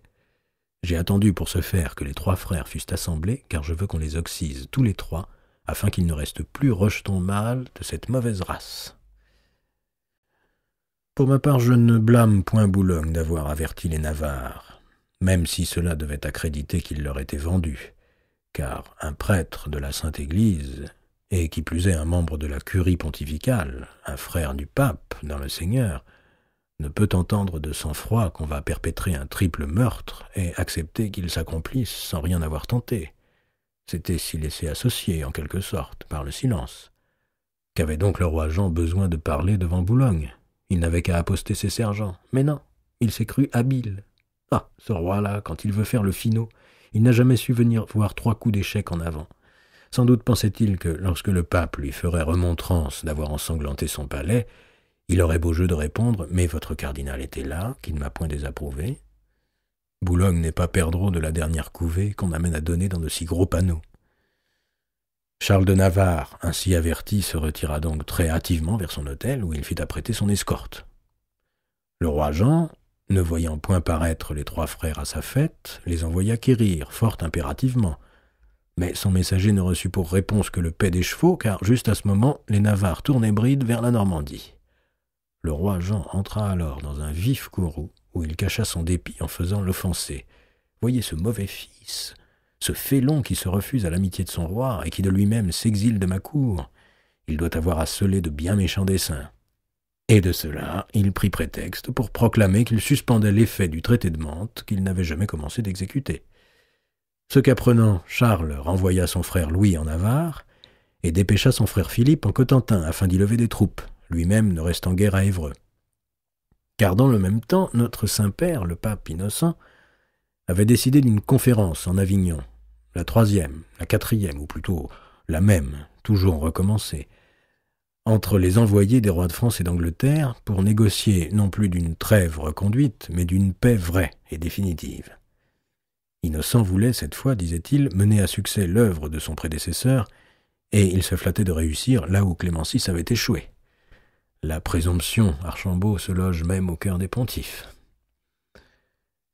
J'ai attendu pour ce faire que les 3 frères fussent assemblés, car je veux qu'on les oxyse tous les 3, afin qu'il ne reste plus rejeton mâle de cette mauvaise race. Pour ma part, je ne blâme point Boulogne d'avoir averti les Navarres, même si cela devait accréditer qu'il leur était vendu, car un prêtre de la Sainte Église, et qui plus est un membre de la curie pontificale, un frère du pape dans le Seigneur, ne peut entendre de sang-froid qu'on va perpétrer un triple meurtre et accepter qu'il s'accomplisse sans rien avoir tenté. C'était s'y laisser associer, en quelque sorte, par le silence. Qu'avait donc le roi Jean besoin de parler devant Boulogne? Il n'avait qu'à apposter ses sergents. Mais non, il s'est cru habile. Ah, ce roi-là, quand il veut faire le finaud, il n'a jamais su venir voir 3 coups d'échec en avant. Sans doute pensait-il que, lorsque le pape lui ferait remontrance d'avoir ensanglanté son palais, il aurait beau jeu de répondre « Mais votre cardinal était là, qui ne m'a point désapprouvé. » Boulogne n'est pas perdreau de la dernière couvée qu'on amène à donner dans de si gros panneaux. Charles de Navarre, ainsi averti, se retira donc très hâtivement vers son hôtel, où il fit apprêter son escorte. Le roi Jean, ne voyant point paraître les 3 frères à sa fête, les envoya quérir, fort impérativement. Mais son messager ne reçut pour réponse que le paix des chevaux, car juste à ce moment, les Navarres tournaient bride vers la Normandie. Le roi Jean entra alors dans un vif courroux, où il cacha son dépit en faisant l'offensé. Voyez ce mauvais fils, ce félon qui se refuse à l'amitié de son roi et qui de lui-même s'exile de ma cour. Il doit avoir asselé de bien méchants desseins. Et de cela, il prit prétexte pour proclamer qu'il suspendait l'effet du traité de Mantes qu'il n'avait jamais commencé d'exécuter. Ce qu'apprenant, Charles renvoya son frère Louis en Navarre et dépêcha son frère Philippe en Cotentin afin d'y lever des troupes, lui-même ne restant guère à Évreux. Car dans le même temps, notre Saint-Père, le pape Innocent, avait décidé d'une conférence en Avignon, la 3e, la 4e, ou plutôt la même, toujours recommencée, entre les envoyés des rois de France et d'Angleterre pour négocier non plus d'une trêve reconduite, mais d'une paix vraie et définitive. Innocent voulait, cette fois, disait-il, mener à succès l'œuvre de son prédécesseur, et il se flattait de réussir là où Clémencis avait échoué. La présomption, Archambault, se loge même au cœur des pontifes.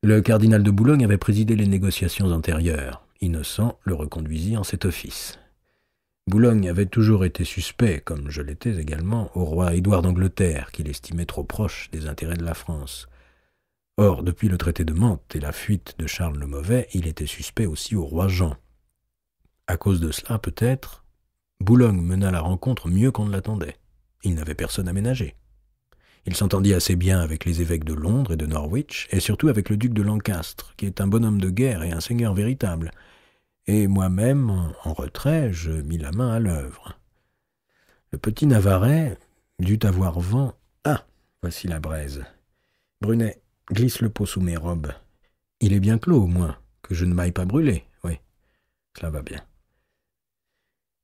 Le cardinal de Boulogne avait présidé les négociations antérieures. Innocent le reconduisit en cet office. Boulogne avait toujours été suspect, comme je l'étais également, au roi Édouard d'Angleterre, qu'il estimait trop proche des intérêts de la France. Or, depuis le traité de Mantes et la fuite de Charles le Mauvais, il était suspect aussi au roi Jean. À cause de cela, peut-être, Boulogne mena la rencontre mieux qu'on ne l'attendait. Il n'avait personne à ménager. Il s'entendit assez bien avec les évêques de Londres et de Norwich, et surtout avec le duc de Lancastre, qui est un bonhomme de guerre et un seigneur véritable. Et moi-même, en retrait, je mis la main à l'œuvre. Le petit Navarrais dut avoir vent. Ah, voici la braise. Brunet, glisse le pot sous mes robes. Il est bien clos, au moins, que je ne m'aille pas brûler. Oui, cela va bien.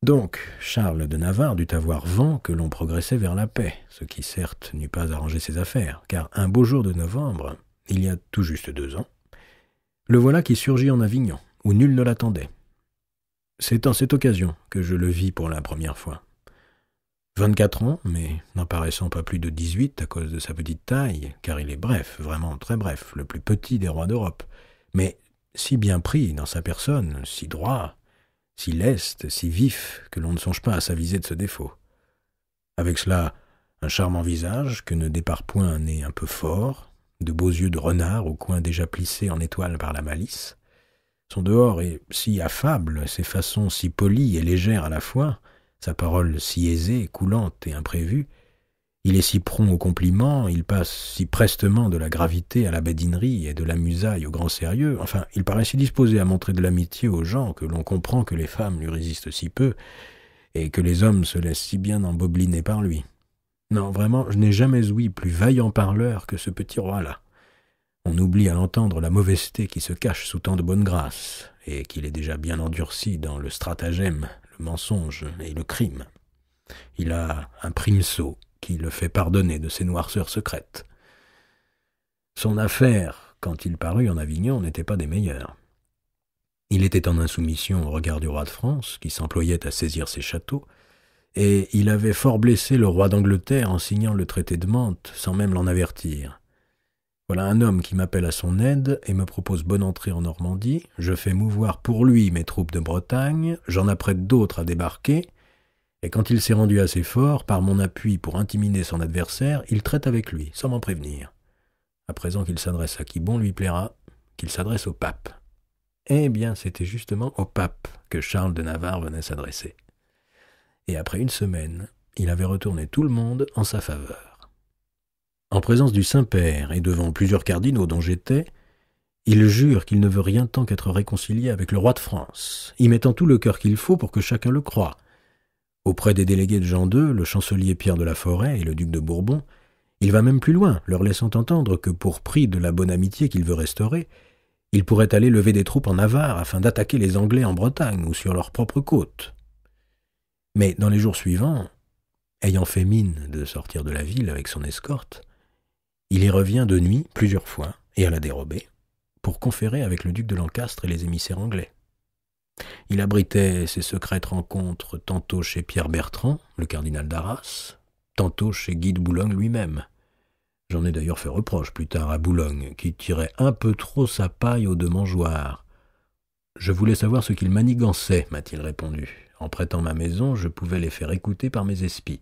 Donc, Charles de Navarre dut avoir vent que l'on progressait vers la paix, ce qui certes n'eût pas arrangé ses affaires, car un beau jour de novembre, il y a tout juste 2 ans, le voilà qui surgit en Avignon, où nul ne l'attendait. C'est en cette occasion que je le vis pour la première fois. 24 ans, mais n'en paraissant pas plus de 18 à cause de sa petite taille, car il est bref, vraiment très bref, le plus petit des rois d'Europe, mais si bien pris dans sa personne, si droit, si leste, si vif, que l'on ne songe pas à s'aviser de ce défaut. Avec cela, un charmant visage que ne dépare point un nez un peu fort, de beaux yeux de renard au coin déjà plissés en étoiles par la malice. Son dehors est si affable, ses façons si polies et légères à la fois, sa parole si aisée, coulante et imprévue. Il est si prompt au compliment, il passe si prestement de la gravité à la badinerie et de la musaille au grand sérieux. Enfin, il paraît si disposé à montrer de l'amitié aux gens que l'on comprend que les femmes lui résistent si peu et que les hommes se laissent si bien embobeliner par lui. Non, vraiment, je n'ai jamais ouï plus vaillant parleur que ce petit roi-là. On oublie à l'entendre la mauvaiseté qui se cache sous tant de bonne grâce, et qu'il est déjà bien endurci dans le stratagème, le mensonge et le crime. Il a un primesaut qui le fait pardonner de ses noirceurs secrètes. Son affaire, quand il parut en Avignon, n'était pas des meilleures. Il était en insoumission au regard du roi de France, qui s'employait à saisir ses châteaux, et il avait fort blessé le roi d'Angleterre en signant le traité de Mantes, sans même l'en avertir. Voilà un homme qui m'appelle à son aide et me propose bonne entrée en Normandie. Je fais mouvoir pour lui mes troupes de Bretagne, j'en apprête d'autres à débarquer, et quand il s'est rendu assez fort, par mon appui pour intimider son adversaire, il traite avec lui, sans m'en prévenir. À présent qu'il s'adresse à qui bon lui plaira, qu'il s'adresse au pape. Eh bien, c'était justement au pape que Charles de Navarre venait s'adresser. Et après 1 semaine, il avait retourné tout le monde en sa faveur. En présence du Saint-Père et devant plusieurs cardinaux dont j'étais, il jure qu'il ne veut rien tant qu'être réconcilié avec le roi de France, y mettant tout le cœur qu'il faut pour que chacun le croie. Auprès des délégués de Jean II, le chancelier Pierre de la Forêt et le duc de Bourbon, il va même plus loin, leur laissant entendre que pour prix de la bonne amitié qu'il veut restaurer, il pourrait aller lever des troupes en Navarre afin d'attaquer les Anglais en Bretagne ou sur leur propre côte. Mais dans les jours suivants, ayant fait mine de sortir de la ville avec son escorte, il y revient de nuit plusieurs fois, et à la dérobée, pour conférer avec le duc de Lancastre et les émissaires anglais. Il abritait ses secrètes rencontres tantôt chez Pierre Bertrand, le cardinal d'Arras, tantôt chez Guy de Boulogne lui-même. J'en ai d'ailleurs fait reproche plus tard à Boulogne, qui tirait un peu trop sa paille aux deux mangeoires. « Je voulais savoir ce qu'il manigançait, m'a-t-il répondu. En prêtant ma maison, je pouvais les faire écouter par mes espies.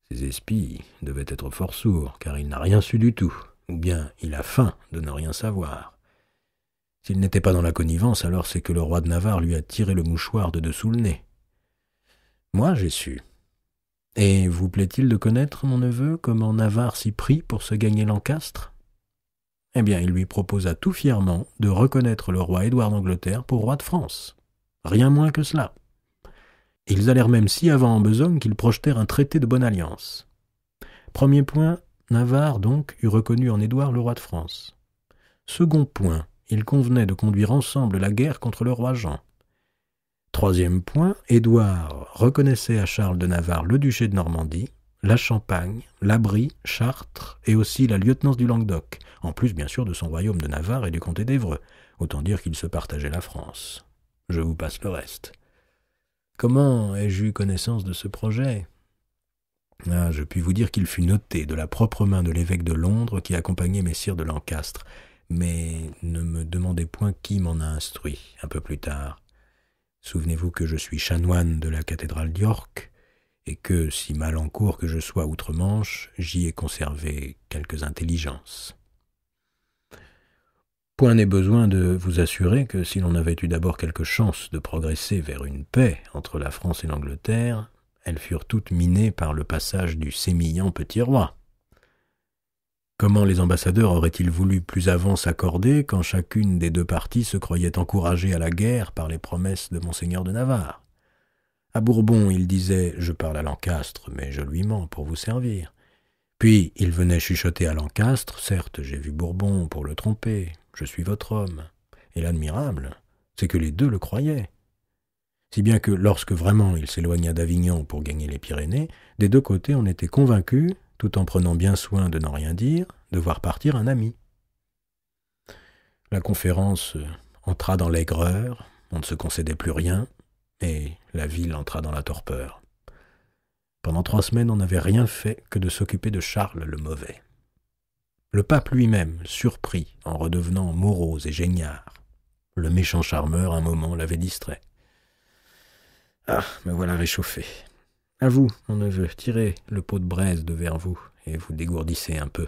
Ces espies devaient être fort sourds, car il n'a rien su du tout, ou bien il a faim de ne rien savoir. S'il n'était pas dans la connivence, alors c'est que le roi de Navarre lui a tiré le mouchoir de dessous le nez. Moi, j'ai su. Et vous plaît-il de connaître, mon neveu, comment Navarre s'y prit pour se gagner Lancastre? Eh bien, il lui proposa tout fièrement de reconnaître le roi Édouard d'Angleterre pour roi de France. Rien moins que cela. Ils allèrent même si avant en besogne qu'ils projetèrent un traité de bonne alliance. Premier point, Navarre, donc, eut reconnu en Édouard le roi de France. Second point, il convenait de conduire ensemble la guerre contre le roi Jean. Troisième point, Édouard reconnaissait à Charles de Navarre le duché de Normandie, la Champagne, la Brie, Chartres et aussi la lieutenance du Languedoc, en plus bien sûr de son royaume de Navarre et du comté d'Évreux, autant dire qu'il se partageait la France. Je vous passe le reste. Comment ai-je eu connaissance de ce projet ? Je puis vous dire qu'il fut noté de la propre main de l'évêque de Londres qui accompagnait messire de Lancastre, mais ne me demandez point qui m'en a instruit un peu plus tard. Souvenez-vous que je suis chanoine de la cathédrale d'York, et que, si mal en cour que je sois outre-Manche, j'y ai conservé quelques intelligences. Point n'est besoin de vous assurer que si l'on avait eu d'abord quelque chance de progresser vers une paix entre la France et l'Angleterre, elles furent toutes minées par le passage du sémillant petit roi. Comment les ambassadeurs auraient-ils voulu plus avant s'accorder quand chacune des deux parties se croyait encouragée à la guerre par les promesses de Monseigneur de Navarre? À Bourbon, il disait « Je parle à Lancastre, mais je lui mens pour vous servir ». Puis il venait chuchoter à Lancastre « Certes, j'ai vu Bourbon pour le tromper, je suis votre homme ». Et l'admirable, c'est que les deux le croyaient. Si bien que lorsque vraiment il s'éloigna d'Avignon pour gagner les Pyrénées, des deux côtés on était convaincus, tout en prenant bien soin de n'en rien dire, de voir partir un ami. La conférence entra dans l'aigreur, on ne se concédait plus rien, et la ville entra dans la torpeur. Pendant 3 semaines, on n'avait rien fait que de s'occuper de Charles le Mauvais. Le pape lui-même, surpris en redevenant morose et geignard. Le méchant charmeur, un moment, l'avait distrait. Ah, me voilà réchauffé. À vous, mon neveu, tirez le pot de braise devers vous et vous dégourdissez un peu.